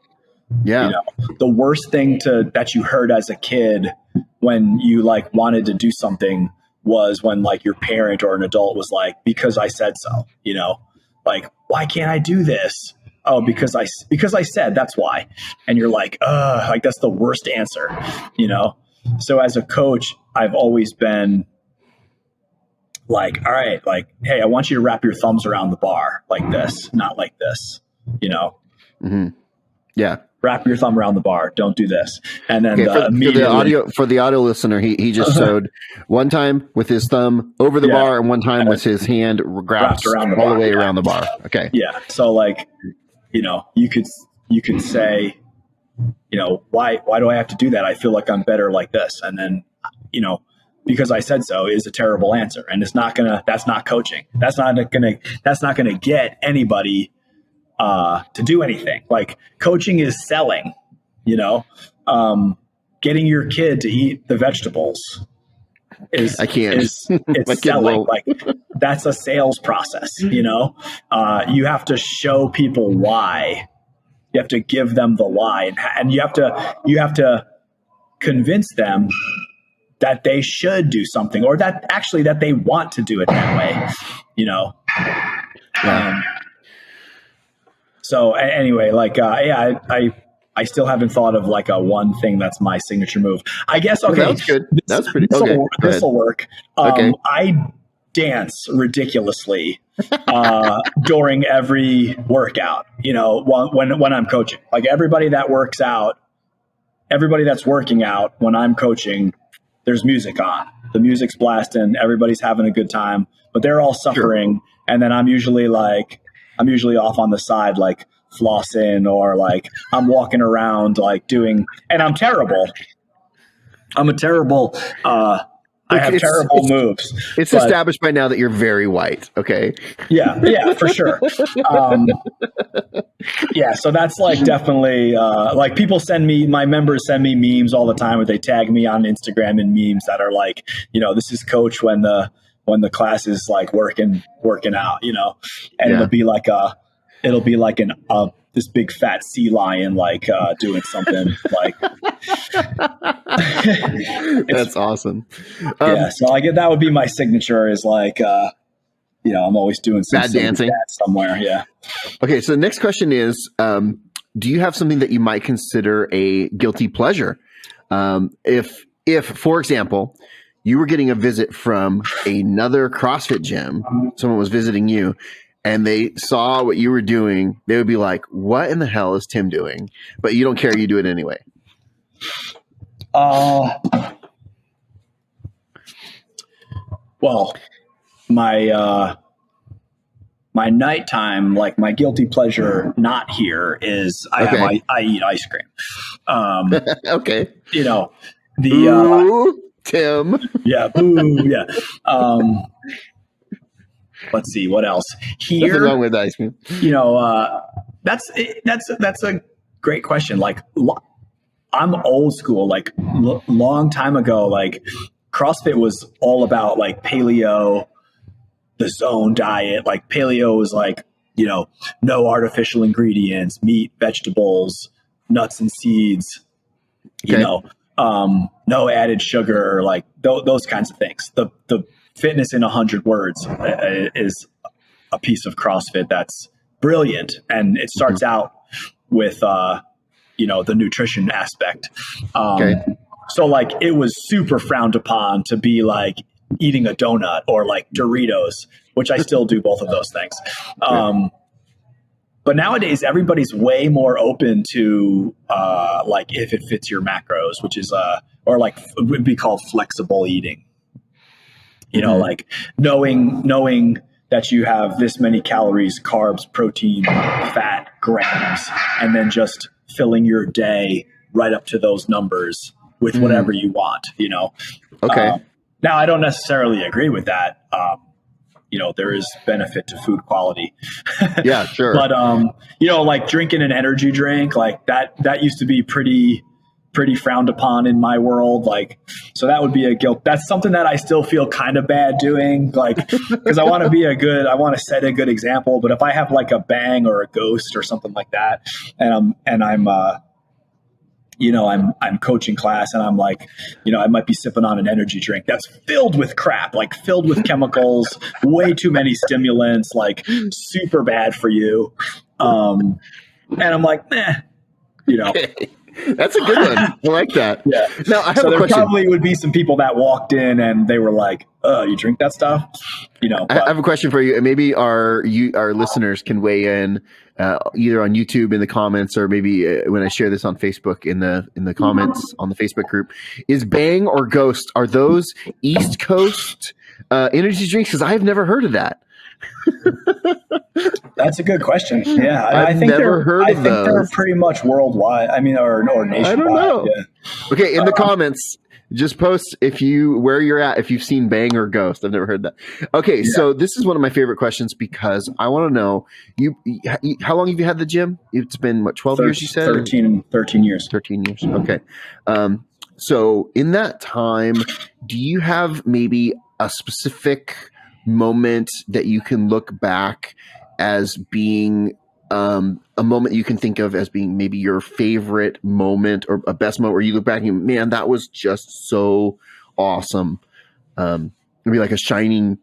B: Yeah. The worst thing that you heard as a kid when you like wanted to do something was when like your parent or an adult was like, because I said so, like, why can't I do this? Oh, because I said, that's why. And you're like that's the worst answer, So as a coach, I've always been like, all right, like, hey, I want you to wrap your thumbs around the bar like this, not like this,
A: Mm-hmm. Yeah.
B: Wrap your thumb around the bar. Don't do this. And then
A: for the audio listener, he just showed one time with his thumb over the bar and one time with his hand wrapped around all the way around the bar. Okay.
B: Yeah. So like, you could say, why do I have to do that? I feel like I'm better like this. And then, because I said so is a terrible answer. And that's not coaching. That's not going to get anybody to do anything. Like coaching is selling, getting your kid to eat the vegetables is
A: I can't.
B: It's selling. Like that's a sales process. You have to show people why. You have to give them the why, and you have to convince them that they should do something, or that they want to do it that way.
A: Yeah.
B: So anyway, like, I still haven't thought of like a one thing that's my signature move. I guess, okay.
A: Well, that's good. That's pretty,
B: This will work.
A: Okay.
B: I dance ridiculously during every workout, when I'm coaching. Like everybody that's working out when I'm coaching, there's music on. The music's blasting, everybody's having a good time, but they're all suffering. Sure. And then I'm usually off on the side, like flossing, or like I'm walking around like doing, and I'm terrible. I'm a terrible, I have terrible moves.
A: It's established by now that you're very white. Okay.
B: Yeah, for sure. So that's like definitely, like my members send me memes all the time, where they tag me on Instagram in memes that are like, this is coach when the class is like working out, and it'll be like this big fat sea lion, like, doing something like,
A: that's awesome.
B: So I get, that would be my signature, is like, I'm always doing some
A: bad dancing
B: somewhere. Yeah.
A: Okay. So the next question is, do you have something that you might consider a guilty pleasure? If, for example, you were getting a visit from another CrossFit gym, someone was visiting you, and they saw what you were doing, they would be like, what in the hell is Tim doing? But you don't care. You do it anyway.
B: Well, my nighttime, like my guilty pleasure not here is I eat ice cream.
A: Okay. Tim.
B: Yeah. Yeah. Let's see what else here.
A: Nothing wrong with ice cream.
B: That's a great question. Like, I'm old school. Like, long time ago, like CrossFit was all about like paleo, the zone diet. Like paleo was like, no artificial ingredients, meat, vegetables, nuts and seeds.
A: Okay.
B: No added sugar, like those kinds of things. The fitness in 100 words is a piece of CrossFit that's brilliant. And it starts out with, the nutrition aspect. So like it was super frowned upon to be like eating a donut or like Doritos, which I still do both of those things. But nowadays everybody's way more open to, like if it fits your macros, which is, or like would be called flexible eating. Like knowing that you have this many calories, carbs, protein, fat, grams, and then just filling your day right up to those numbers with whatever you want,
A: Okay.
B: Now I don't necessarily agree with that. There is benefit to food quality.
A: Yeah, sure.
B: But, like drinking an energy drink, like that used to be pretty frowned upon in my world. Like, so that would be a guilt. That's something that I still feel kind of bad doing, like, because I want to set a good example. But if I have like a Bang or a Ghost or something like that, and I'm coaching class and I'm like, I might be sipping on an energy drink that's filled with crap, like filled with chemicals, way too many stimulants, like super bad for you. And I'm like,
A: That's a good one. I like that.
B: Yeah.
A: Now I have
B: so
A: a
B: there
A: question.
B: Probably would be some people that walked in and they were like, you drink that stuff?
A: I have a question for you, and maybe our listeners can weigh in either on YouTube in the comments, or maybe when I share this on Facebook in the comments on the Facebook group. Is Bang or Ghost, are those East Coast energy drinks? Because I've never heard of that.
B: That's a good question. Yeah,
A: I think
B: they're pretty much worldwide. I mean, or nationwide.
A: I don't know.
B: Yeah.
A: Okay, in the comments, just post where you're at, if you've seen Bang or Ghost. I've never heard that. Okay, so this is one of my favorite questions, because I want to know, you how long have you had the gym? It's been 12 years, you said?
B: 13 years.
A: 13 years. Okay. So in that time, do you have maybe a specific moment that you can look back as being a moment you can think of as being maybe your favorite moment or a best moment where you look back and, man, that was just so awesome. Maybe like a shining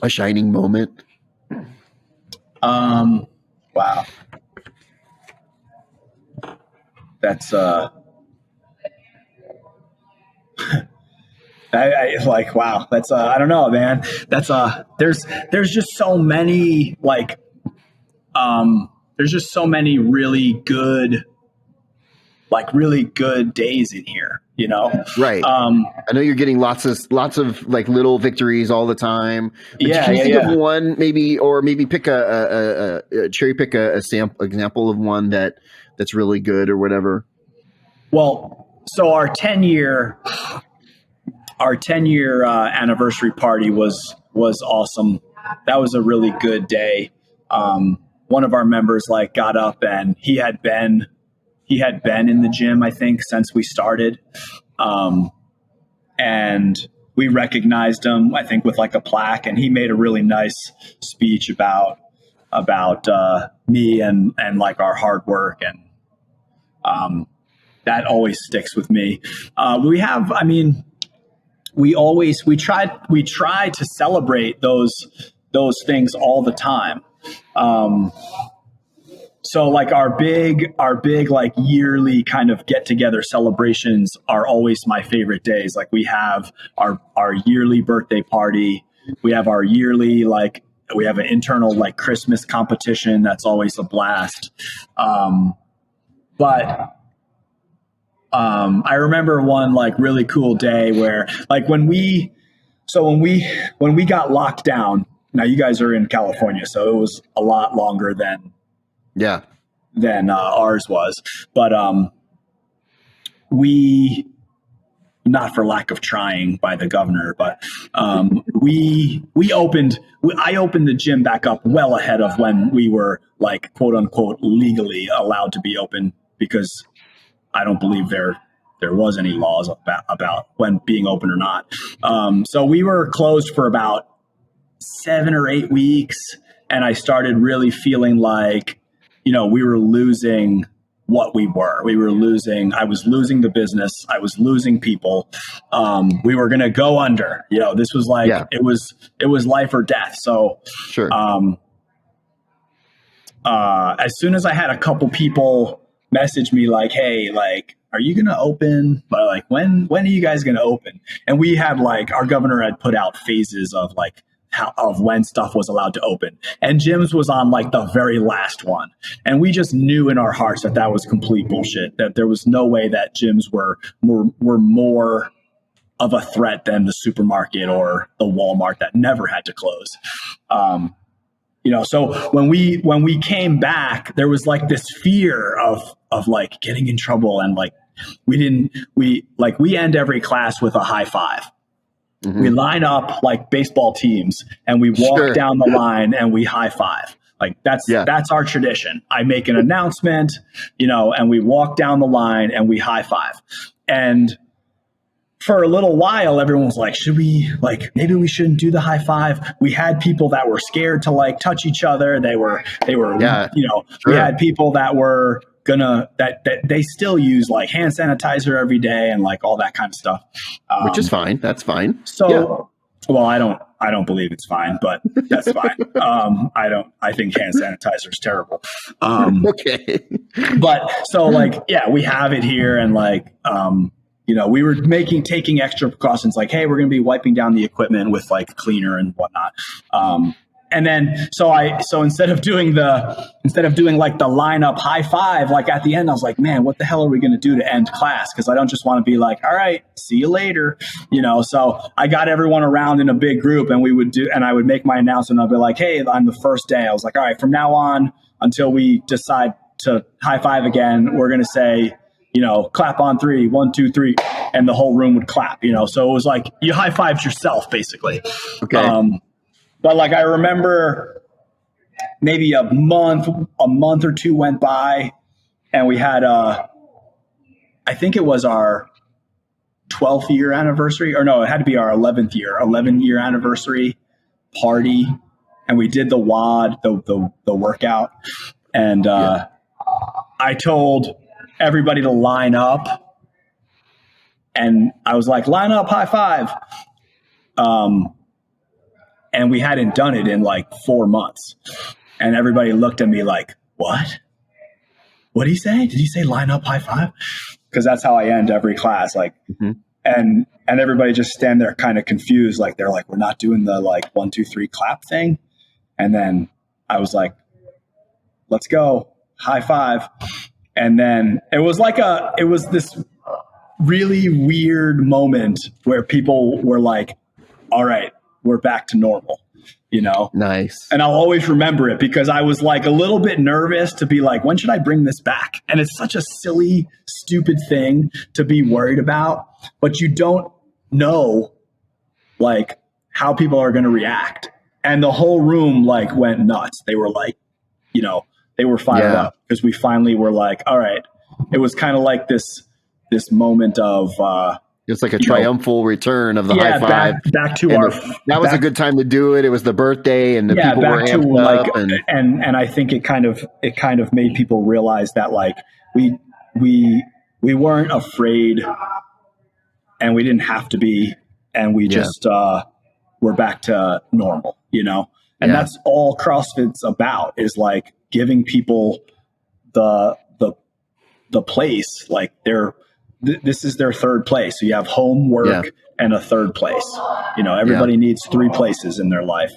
A: moment.
B: Wow. That's I like, wow, that's I don't know, man. That's there's just so many there's just so many really good days in here, you know?
A: Right. I know you're getting lots of like little victories all the time. But can you think of one maybe, or maybe pick a cherry pick a sample example of one that's really good or whatever?
B: Well, so our 10-year anniversary party was awesome. That was a really good day. One of our members like got up, and he had been in the gym, I think, since we started. And we recognized him, I think, with like a plaque, and he made a really nice speech about me and like our hard work, and that always sticks with me. We try to celebrate those things all the time. So like our big like yearly kind of get together celebrations are always my favorite days. Like we have our yearly birthday party. We have our yearly, like we have an internal like Christmas competition. That's always a blast. But I remember one like really cool day where like when we got locked down. Now you guys are in California, so it was a lot longer than ours was, but we, not for lack of trying by the governor, but I opened the gym back up well ahead of when we were like quote unquote legally allowed to be open, because I don't believe there was any laws about when being open or not. So we were closed for about 7 or 8 weeks, and I started really feeling like, you know, we were losing what we were. I was losing the business. I was losing people. We were going to go under. You know, this was like, it was life or death. So
A: sure.
B: As soon as I had a couple people message me like, hey, like, are you going to open? But like, when are you guys going to open? And we had like, our governor had put out phases of like, of when stuff was allowed to open, and gyms was on like the very last one, and we just knew in our hearts that was complete bullshit, that there was no way that gyms were more of a threat than the supermarket or the Walmart that never had to close. You know, so when we came back, there was like this fear of like getting in trouble, and like we end every class with a high five. Mm-hmm. We line up like baseball teams, and we walk down the line and we high five. Like that's our tradition. I make an announcement, you know, and we walk down the line and we high five. And for a little while, everyone was like, should we, like, maybe we shouldn't do the high five. We had people that were scared to like touch each other. They were, you know, we had people that were that they still use like hand sanitizer every day and like all that kind of stuff.
A: Which is fine. That's fine.
B: So, well, I don't believe it's fine, but that's fine. I think hand sanitizer is terrible.
A: Okay.
B: But so like, yeah, we have it here, and like, you know, we were taking extra precautions, like, hey, we're going to be wiping down the equipment with like cleaner and whatnot. And then, so instead of doing like the lineup high five, like at the end, I was like, man, what the hell are we going to do to end class? Cause I don't just want to be like, all right, see you later. You know, so I got everyone around in a big group, and I would make my announcement. I'd be like, hey, on the first day, I was like, all right, from now on, until we decide to high five again, we're going to say, you know, clap on 3, 1, 2, 3, and the whole room would clap, you know? So it was like, you high fived yourself basically.
A: Okay.
B: But like, I remember maybe a month or two went by, and we had I think it was our 12th year anniversary, or no, it had to be our 11 year anniversary party. And we did the WOD, the workout. And I told everybody to line up. And I was like, line up, high five. And we hadn't done it in like 4 months. And everybody looked at me like, what? What did he say? Did he say line up, high five? Because that's how I end every class. Like, and everybody just stand there kind of confused. Like, they're like, we're not doing the like 1, 2, 3 clap thing. And then I was like, let's go, high five. And then it was this really weird moment where people were like, all right, we're back to normal, you know?
A: Nice.
B: And I'll always remember it because I was like a little bit nervous to be like, when should I bring this back? And it's such a silly, stupid thing to be worried about, but you don't know like how people are going to react. And the whole room like went nuts. They were like, you know, they were fired up because we finally were like, all right. It was kind of like this moment of,
A: it's like a triumphal return of the high five.
B: Back to
A: that was a good time to do it. It was the birthday, and the people were amped up.
B: And I think it kind of made people realize that like we weren't afraid, and we didn't have to be, and we just were back to normal, you know. And that's all CrossFit's about, is like giving people the place, like this is their third place. So you have home, work, and a third place. You know, everybody needs 3 places in their life.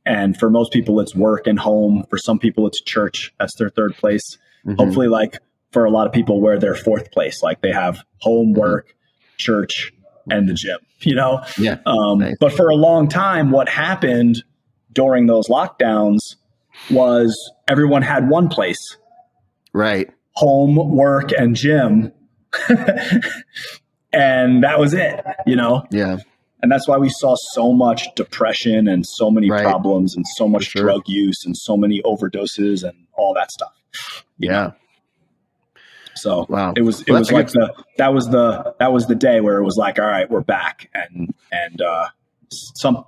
B: And for most people, it's work and home. For some people, it's church. That's their third place. Hopefully, like for a lot of people, we're their 4th place. Like they have home, work, church, and the gym, you know?
A: Nice.
B: But for a long time, what happened during those lockdowns was everyone had one place.
A: Right.
B: Home, work, and gym. And that was it, you know?
A: Yeah.
B: And that's why we saw so much depression and so many problems and so much drug use and so many overdoses and all that stuff.
A: Yeah.
B: So it was like that was the day where it was like, all right, we're back and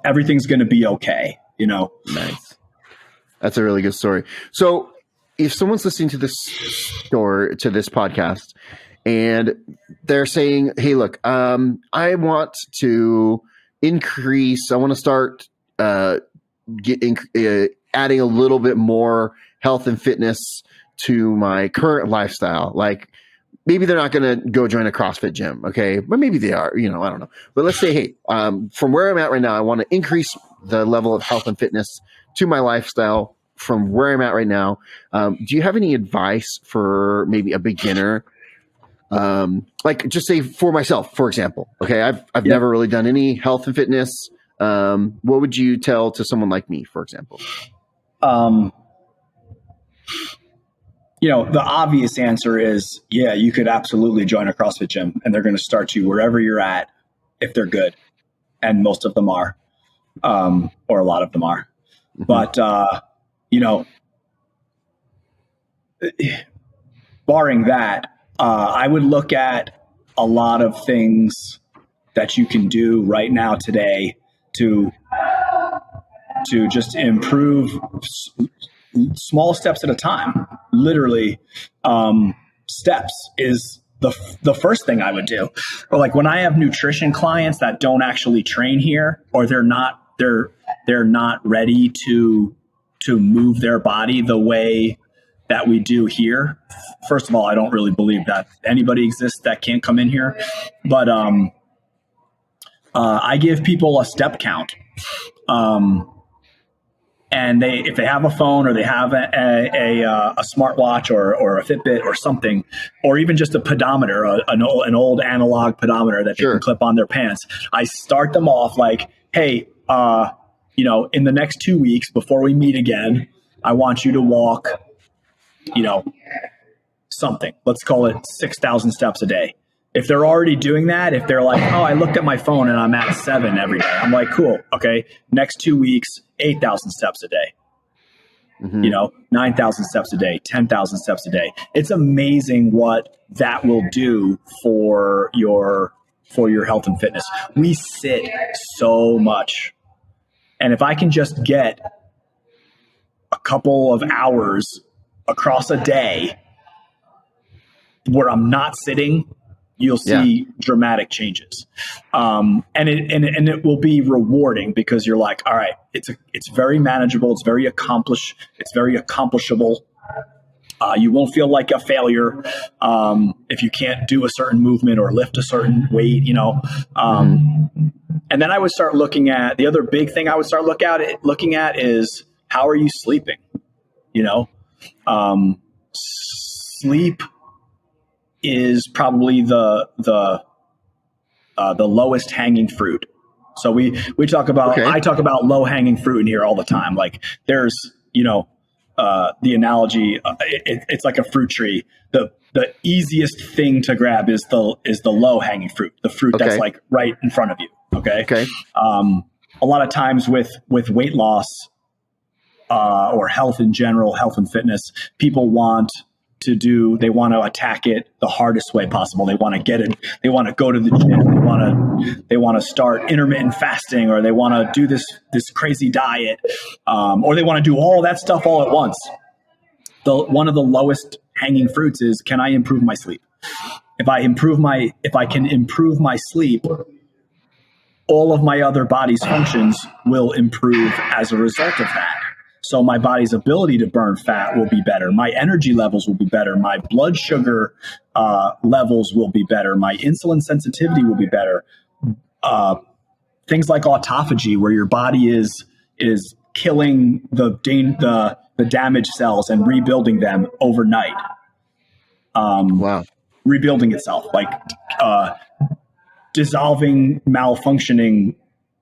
B: everything's going to be okay, you know?
A: Nice. That's a really good story. So if someone's listening to this podcast, and they're saying, hey, look, I want to increase, I want to start adding a little bit more health and fitness to my current lifestyle. Like maybe they're not going to go join a CrossFit gym. Okay. But maybe they are, you know, I don't know. But let's say, hey, from where I'm at right now, I want to increase the level of health and fitness to my lifestyle from where I'm at right now. Do you have any advice for maybe a beginner? Like just say for myself, for example, okay, I've never really done any health and fitness. What would you tell to someone like me, for example?
B: You know, the obvious answer is, you could absolutely join a CrossFit gym and they're going to start you wherever you're at if they're good. And most of them are, or a lot of them are. But, you know, barring that, I would look at a lot of things that you can do right now today to just improve small steps at a time. Literally, steps is the first thing I would do. Or like when I have nutrition clients that don't actually train here, or they're not ready to move their body the way that we do here. First of all, I don't really believe that anybody exists that can't come in here, but I give people a step count, and if they have a phone or they have a smartwatch or a Fitbit or something, or even just a pedometer, an old analog pedometer that they can clip on their pants, I start them off like, hey, you know, in the next 2 weeks before we meet again, I want you to walk, you know, something, let's call it 6,000 steps a day. If they're already doing that, if they're like, oh, I looked at my phone and I'm at 7 every day, I'm like, cool. Okay. Next 2 weeks, 8,000 steps a day, you know, 9,000 steps a day, 10,000 steps a day. It's amazing what that will do for your for your health and fitness. We sit so much. And if I can just get a couple of hours across a day where I'm not sitting, you'll see dramatic changes. And it will be rewarding because you're like, all right, it's very manageable. It's very accomplishable. You won't feel like a failure if you can't do a certain movement or lift a certain weight, And then I would start looking at the other big thing I would start looking at is, how are you sleeping? Sleep is probably the lowest hanging fruit. So we talk about, I talk about low hanging fruit in here all the time. Like there's, the analogy, it's like a fruit tree. The easiest thing to grab is the low hanging fruit, the fruit that's like right in front of you. Okay. A lot of times with weight loss or health in general, health and fitness, people want to attack it the hardest way possible. They want to get it. They want to go to the gym. They want to start intermittent fasting, or they want to do this crazy diet, or they want to do all that stuff all at once. One of the lowest hanging fruits is, can I improve my sleep? If I can improve my sleep, all of my other body's functions will improve as a result of that. So my body's ability to burn fat will be better. My energy levels will be better. My blood sugar levels will be better. My insulin sensitivity will be better. Things like autophagy, where your body is killing the damaged cells and rebuilding them overnight. Rebuilding itself, like dissolving malfunctioning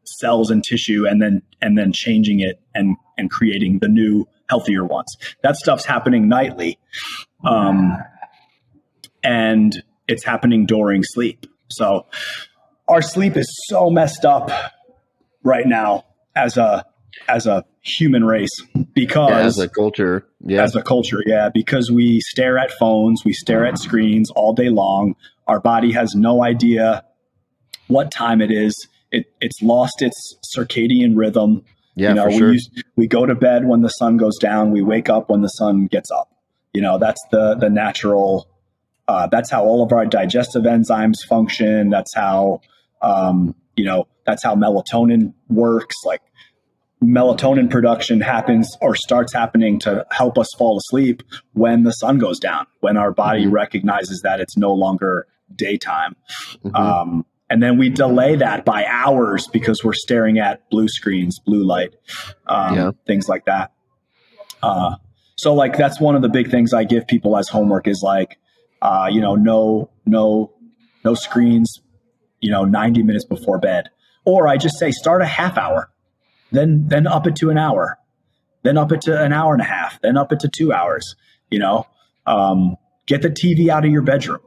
B: cells and tissue, and then changing it and creating the new healthier ones. That stuff's happening nightly. And it's happening during sleep. So our sleep is so messed up right now as a human race, because
A: as a culture,
B: because we stare at phones, we stare at screens all day long. Our body has no idea what time it is. It's lost its circadian rhythm.
A: Yeah, for sure.
B: We go to bed when the sun goes down. We wake up when the sun gets up. That's the natural. That's how all of our digestive enzymes function. That's how that's how melatonin works. Like melatonin production happens or starts happening to help us fall asleep when the sun goes down, when our body recognizes that it's no longer daytime. And then we delay that by hours because we're staring at blue screens, blue light, things like that. So like, that's one of the big things I give people as homework is like, no screens, 90 minutes before bed. Or I just say, start a half hour, then up it to an hour, then up it to an hour and a half, then up it to 2 hours, get the TV out of your bedroom.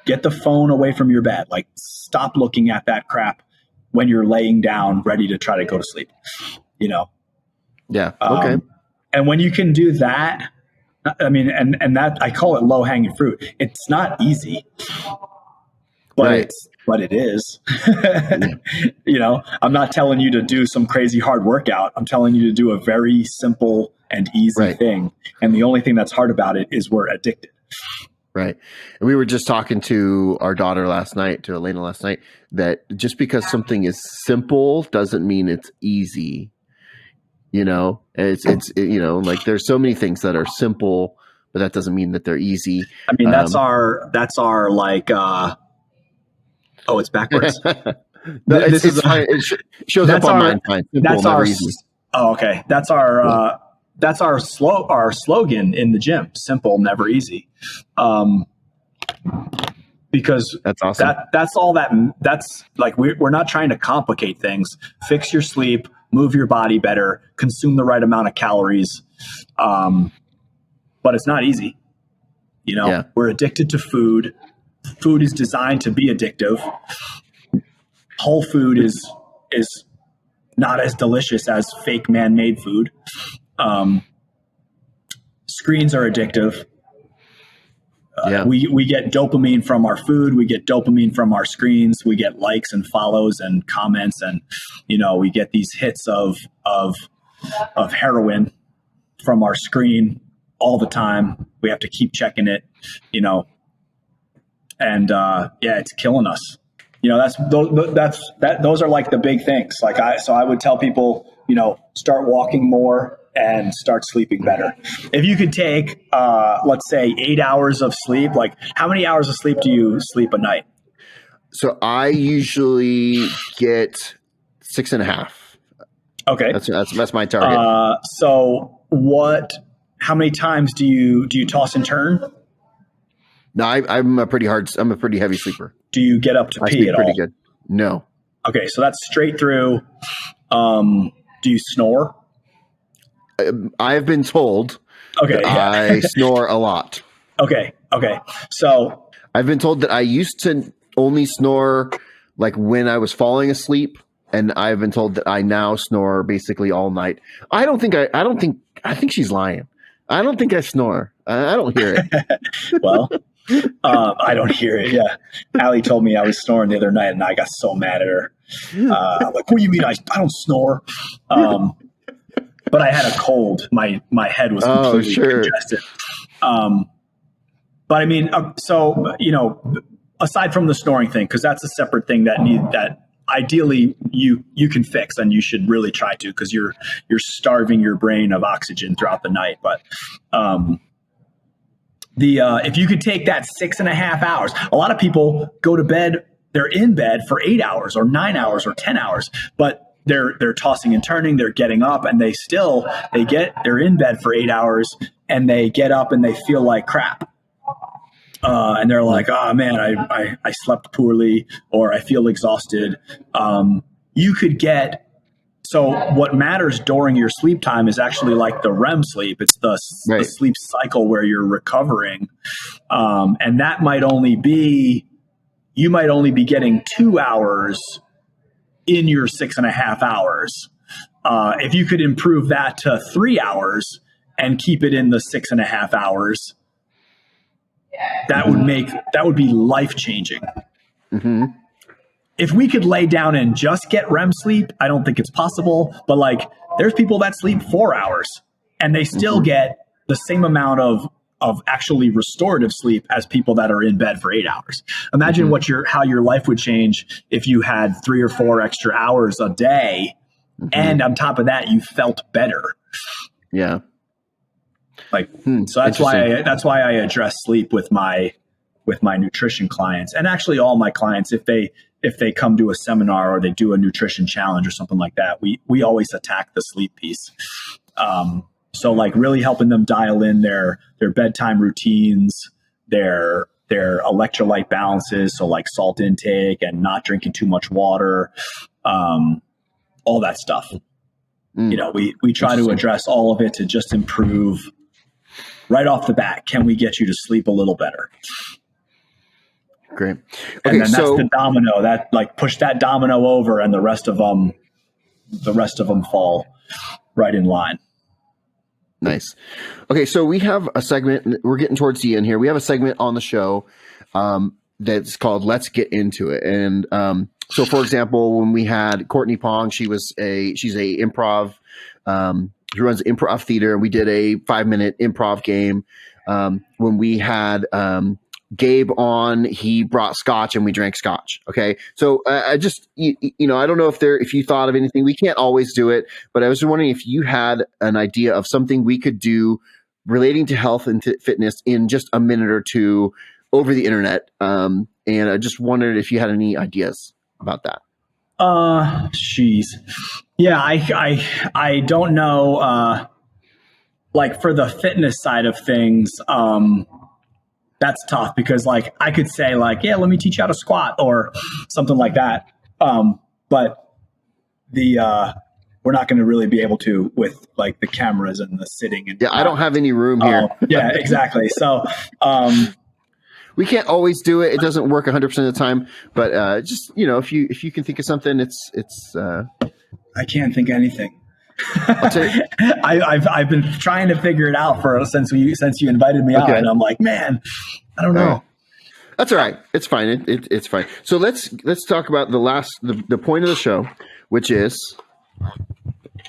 B: Get the phone away from your bed. Like, stop looking at that crap when you're laying down, ready to try to go to sleep,
A: Yeah. Okay.
B: And when you can do that, I mean, and that, I call it low hanging fruit. It's not easy, but it is. I'm not telling you to do some crazy hard workout. I'm telling you to do a very simple and easy thing. And the only thing that's hard about it is we're addicted.
A: Right. And we were just talking to our daughter to Elena last night, that just because something is simple doesn't mean it's easy. It's like there's so many things that are simple, but that doesn't mean that they're easy.
B: I mean, that's our like, it's backwards.
A: It shows up on mine. Fine. Simple,
B: that's
A: never
B: our,
A: easy.
B: Oh, okay. That's our slogan in the gym. Simple, never easy. Because
A: that's awesome.
B: That's like, we're not trying to complicate things. Fix your sleep, move your body better, consume the right amount of calories. But it's not easy. We're addicted to food. Food is designed to be addictive. Whole food is not as delicious as fake man-made food. Screens are addictive. We get dopamine from our food. We get dopamine from our screens. We get likes and follows and comments, and we get these hits of heroin from our screen all the time. We have to keep checking it, and it's killing us. Those are like the big things. So I would tell people, start walking more and start sleeping better. If you could take, let's say 8 hours of sleep, like how many hours of sleep do you sleep a night?
A: So I usually get 6.5.
B: Okay.
A: That's my target.
B: How many times do you toss and turn?
A: No, I'm a pretty heavy sleeper.
B: Do you get up to pee at all?
A: Pretty good. No.
B: Okay. So that's straight through. Do you snore?
A: I've been told
B: that
A: I snore a lot.
B: Okay. So
A: I've been told that I used to only snore like when I was falling asleep, and I've been told that I now snore basically all night. I think she's lying. I don't think I snore. I don't hear it.
B: Well, I don't hear it. Yeah. Allie told me I was snoring the other night, and I got so mad at her. I'm like, what do you mean I don't snore? But I had a cold. My head was completely congested. But I mean, aside from the snoring thing, because that's a separate thing that ideally you can fix, and you should really try to, because you're starving your brain of oxygen throughout the night. But if you could take that 6.5 hours, a lot of people go to bed, they're in bed for 8 hours or 9 hours or 10 hours, but they're tossing and turning, they're getting up, and they're in bed for 8 hours, and they get up and they feel like crap. And they're like, oh man, I slept poorly, or I feel exhausted. So what matters during your sleep time is actually like the REM sleep. It's the sleep cycle where you're recovering. And that you might only be getting 2 hours in your 6.5 hours. If you could improve that to 3 hours and keep it in the 6.5 hours, that would be life-changing.
A: Mm-hmm.
B: If we could lay down and just get REM sleep, I don't think it's possible, but like there's people that sleep 4 hours and they still get the same amount of actually restorative sleep as people that are in bed for 8 hours. Imagine how your life would change if you had 3 or 4 extra hours a day, and on top of that, you felt better.
A: Yeah.
B: So that's why I address sleep with my nutrition clients, and actually all my clients, if they come to a seminar or they do a nutrition challenge or something like that, we always attack the sleep piece. So like really helping them dial in their bedtime routines, their electrolyte balances. So like salt intake and not drinking too much water, all that stuff. We try to address all of it to just improve right off the bat. Can we get you to sleep a little better?
A: Great.
B: Okay, and then that's the domino that like push that domino over, and the rest of them fall right in line.
A: Nice. Okay, so we have a segment. We're getting towards the end here. We have a segment on the show that's called "Let's Get Into It." And so, for example, when we had Courtney Pong, she's a improv. She runs improv theater, and we did a 5-minute improv game. When we had Gabe on, he brought scotch and we drank scotch. Okay. So I just, I don't know if you thought of anything. We can't always do it, but I was wondering if you had an idea of something we could do relating to health and fitness in just a minute or two over the internet. And I just wondered if you had any ideas about that.
B: Jeez. Yeah. I don't know. Like for the fitness side of things, that's tough because like I could say like, yeah, let me teach you how to squat or something like that. But we're not going to really be able to with like the cameras and the sitting. And
A: I don't have any room here.
B: Yeah, exactly. So,
A: we can't always do it. It doesn't work 100% of the time, but just, if you can think of something, it's
B: I can't think of anything.
A: I'll tell you.
B: I've been trying to figure it out since you invited me out, and I'm like, man, I don't know.
A: Right. That's all right. It's fine. It's fine. So let's talk about the point of the show, which is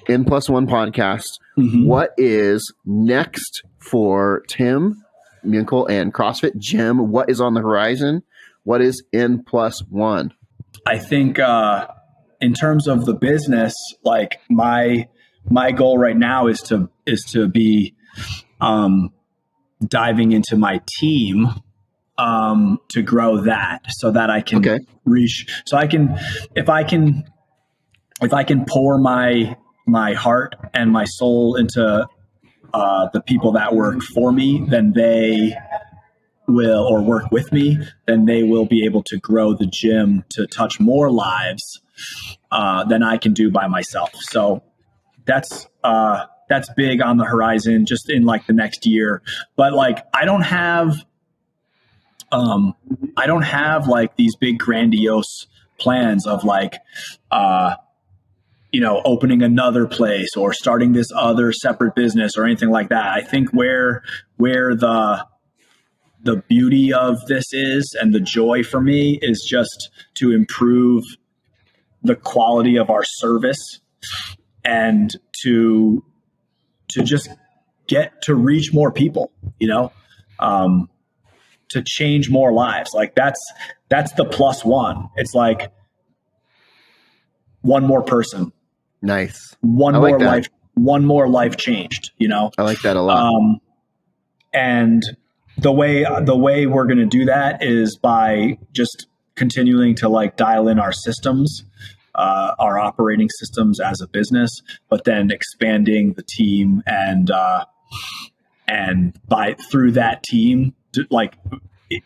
A: N+1 podcast.
B: Mm-hmm.
A: What is next for Tim Muenkel and CrossFit Gym? What is on the horizon? What is N+1?
B: I think in terms of the business, like my goal right now is to be diving into my team to grow that so that I can reach. So if I can pour my heart and my soul into the people that work for me, then they will, or work with me, then they will be able to grow the gym to touch more lives than I can do by myself. So that's big on the horizon, just in like the next year. But like, I don't have like these big grandiose plans of like, opening another place or starting this other separate business or anything like that. I think where the beauty of this is, and the joy for me, is just to improve the quality of our service and to just get to reach more people, to change more lives. Like that's the +1. It's like one more person.
A: Nice.
B: One more life changed,
A: I like that a lot.
B: And the way we're going to do that is by just continuing to like dial in our systems, our operating systems as a business, but then expanding the team and through that team, like,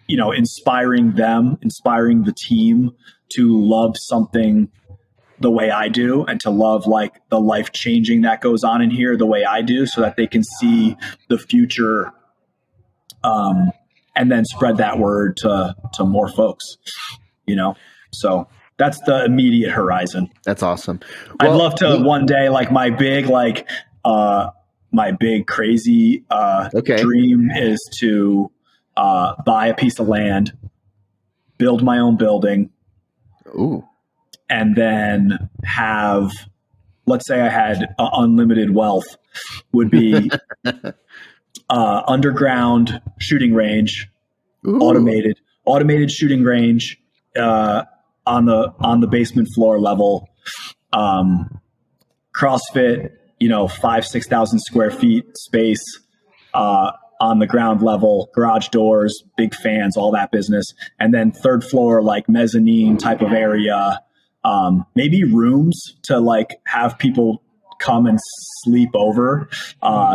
B: inspiring the team to love something the way I do, and to love like the life changing that goes on in here the way I do, so that they can see the future, and then spread that word to more folks, so that's the immediate horizon.
A: That's awesome.
B: I'd love to one day, like my big crazy dream is to buy a piece of land, build my own building.
A: Ooh.
B: And then have, let's say I had unlimited wealth, would be underground shooting range,
A: Ooh.
B: automated shooting range on the basement floor level, CrossFit, 5,000-6,000 square feet space on the ground level, garage doors, big fans, all that business, and then third floor like mezzanine type of area. Maybe rooms to like have people come and sleep over.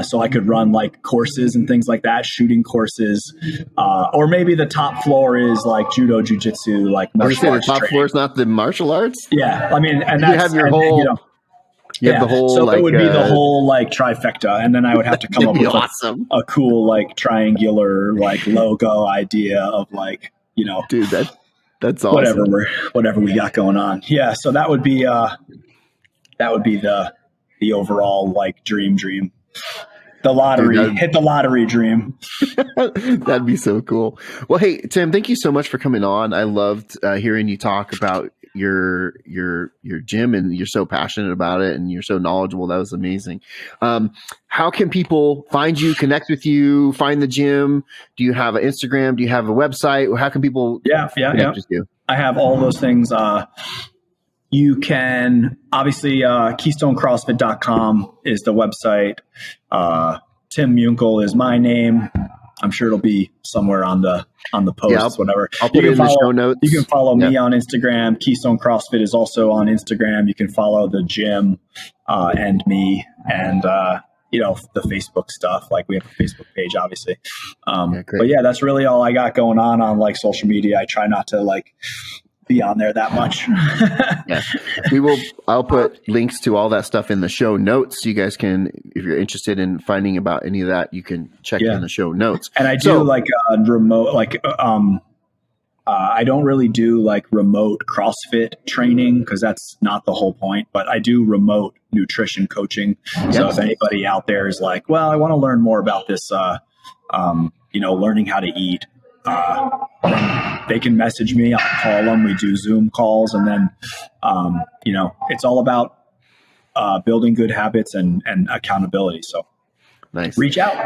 B: So I could run like courses and things like that, shooting courses. Or maybe the top floor is like judo, jujitsu, like martial arts.
A: The top floor is not the martial arts?
B: Yeah. I mean, and
A: you have your whole, you have the whole,
B: so
A: like,
B: it would be the whole like trifecta. And then I would have to come up with a cool, like triangular, like logo idea of like,
A: dude, that's awesome.
B: Whatever we got going on. Yeah. So that would be the overall like dream. The lottery, dude, hit the lottery dream.
A: That'd be so cool. Well, hey, Tim, thank you so much for coming on. I loved hearing you talk about your gym, and you're so passionate about it and you're so knowledgeable. That was amazing. How can people find you, connect with you, find the gym? Do you have an Instagram? Do you have a website? How can people connect with you?
B: I have all those things. You can obviously KeystoneCrossFit.com is the website. Tim Muenkel is my name. I'm sure it'll be somewhere on the posts, whatever.
A: I'll put it in the show notes.
B: You can follow me on Instagram. Keystone CrossFit is also on Instagram. You can follow the gym and me, and the Facebook stuff. Like we have a Facebook page, obviously. But yeah, that's really all I got going on like social media. I try not to like be on there that much.
A: I'll put links to all that stuff in the show notes. So you guys can, if you're interested in finding about any of that, you can check in the show notes.
B: And I do like remote, like I don't really do like remote CrossFit training because that's not the whole point, but I do remote nutrition coaching.
A: Yep.
B: So if anybody out there is like, well, I want to learn more about this, learning how to eat, then they can message me. I'll call them. We do Zoom calls. And then, it's all about building good habits and accountability. So
A: nice.
B: Reach out.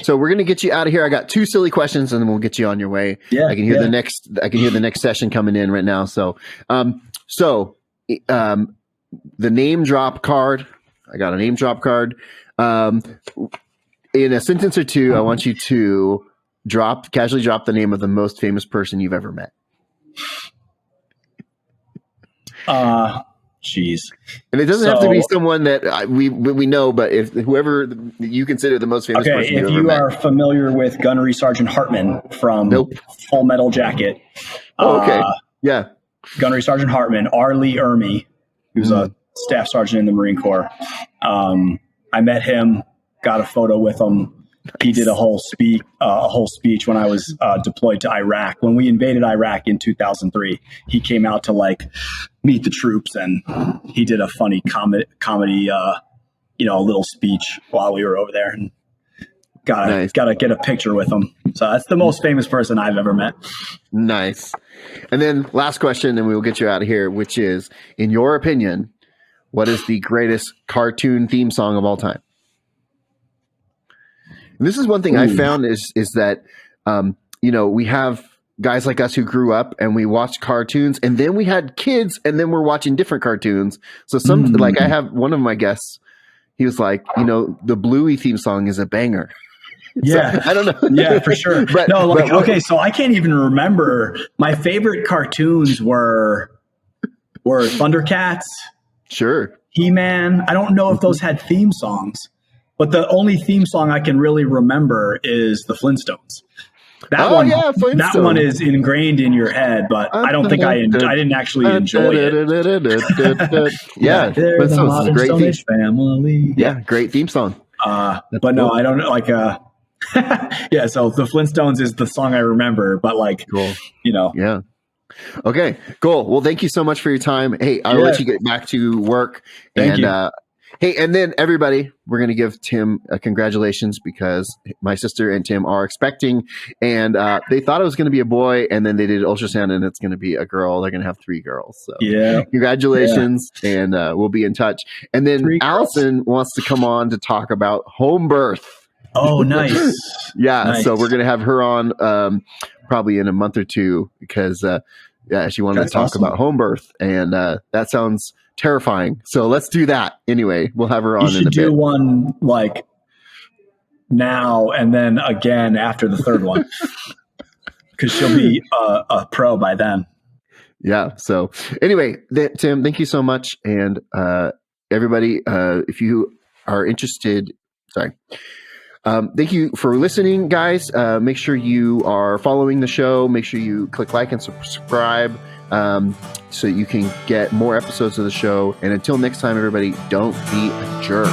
A: So we're going to get you out of here. I got 2 silly questions and then we'll get you on your way.
B: Yeah.
A: I can hear the next session coming in right now. So, the name drop card, I got a name drop card. In a sentence or 2, I want you to casually drop the name of the most famous person you've ever met.
B: Jeez.
A: And it doesn't have to be someone that we know, but if whoever you consider the most famous person
B: if you are familiar with Gunnery Sergeant Hartman from Full Metal Jacket.
A: Oh, okay. Yeah.
B: Gunnery Sergeant Hartman, R. Lee Ermey, who's a staff sergeant in the Marine Corps. I met him, got a photo with him. He did a whole speech when I was deployed to Iraq. When we invaded Iraq in 2003, he came out to meet the troops, and he did a funny comedy, a little speech while we were over there, and gotta get a picture with him. So that's the most famous person I've ever met.
A: Nice. And then last question, and we will get you out of here, which is, in your opinion, what is the greatest cartoon theme song of all time? And this is one thing I found is that, we have guys like us who grew up and we watched cartoons, and then we had kids, and then we're watching different cartoons. So I have one of my guests, he was like, the Bluey theme song is a banger.
B: Yeah.
A: So, I don't know.
B: Yeah, for sure. So I can't even remember. My favorite cartoons were Thundercats.
A: Sure.
B: He-Man. I don't know if those had theme songs. But the only theme song I can really remember is the Flintstones. That one is ingrained in your head, but I don't think I didn't actually enjoy it.
A: Yeah,
B: they're the Modern
A: great
B: Stone-Age family.
A: Yeah, great theme song.
B: But no, I don't like. Yeah, so the Flintstones is the song I remember, but
A: cool.
B: Yeah.
A: Okay, cool. Well, thank you so much for your time. Hey, I'll let you get back to work.
B: Thank you.
A: Hey, and then everybody, we're going to give Tim a congratulations because my sister and Tim are expecting, and they thought it was going to be a boy, and then they did ultrasound, and it's going to be a girl. They're going to have 3 girls. So congratulations, and we'll be in touch. And then Allison wants to come on to talk about home birth.
B: Oh, nice.
A: Nice. So we're going to have her on probably in a month or 2 because she wanted to talk about home birth, and that sounds terrifying. So let's do that. Anyway, we'll have her on in a bit. You should
B: do one now and then again after the 3rd one because she'll be a pro by then.
A: Yeah. So anyway, Tim, thank you so much. And everybody, if you are interested, thank you for listening, guys. Make sure you are following the show. Make sure you click like and subscribe so you can get more episodes of the show. And until next time, everybody, don't be a jerk.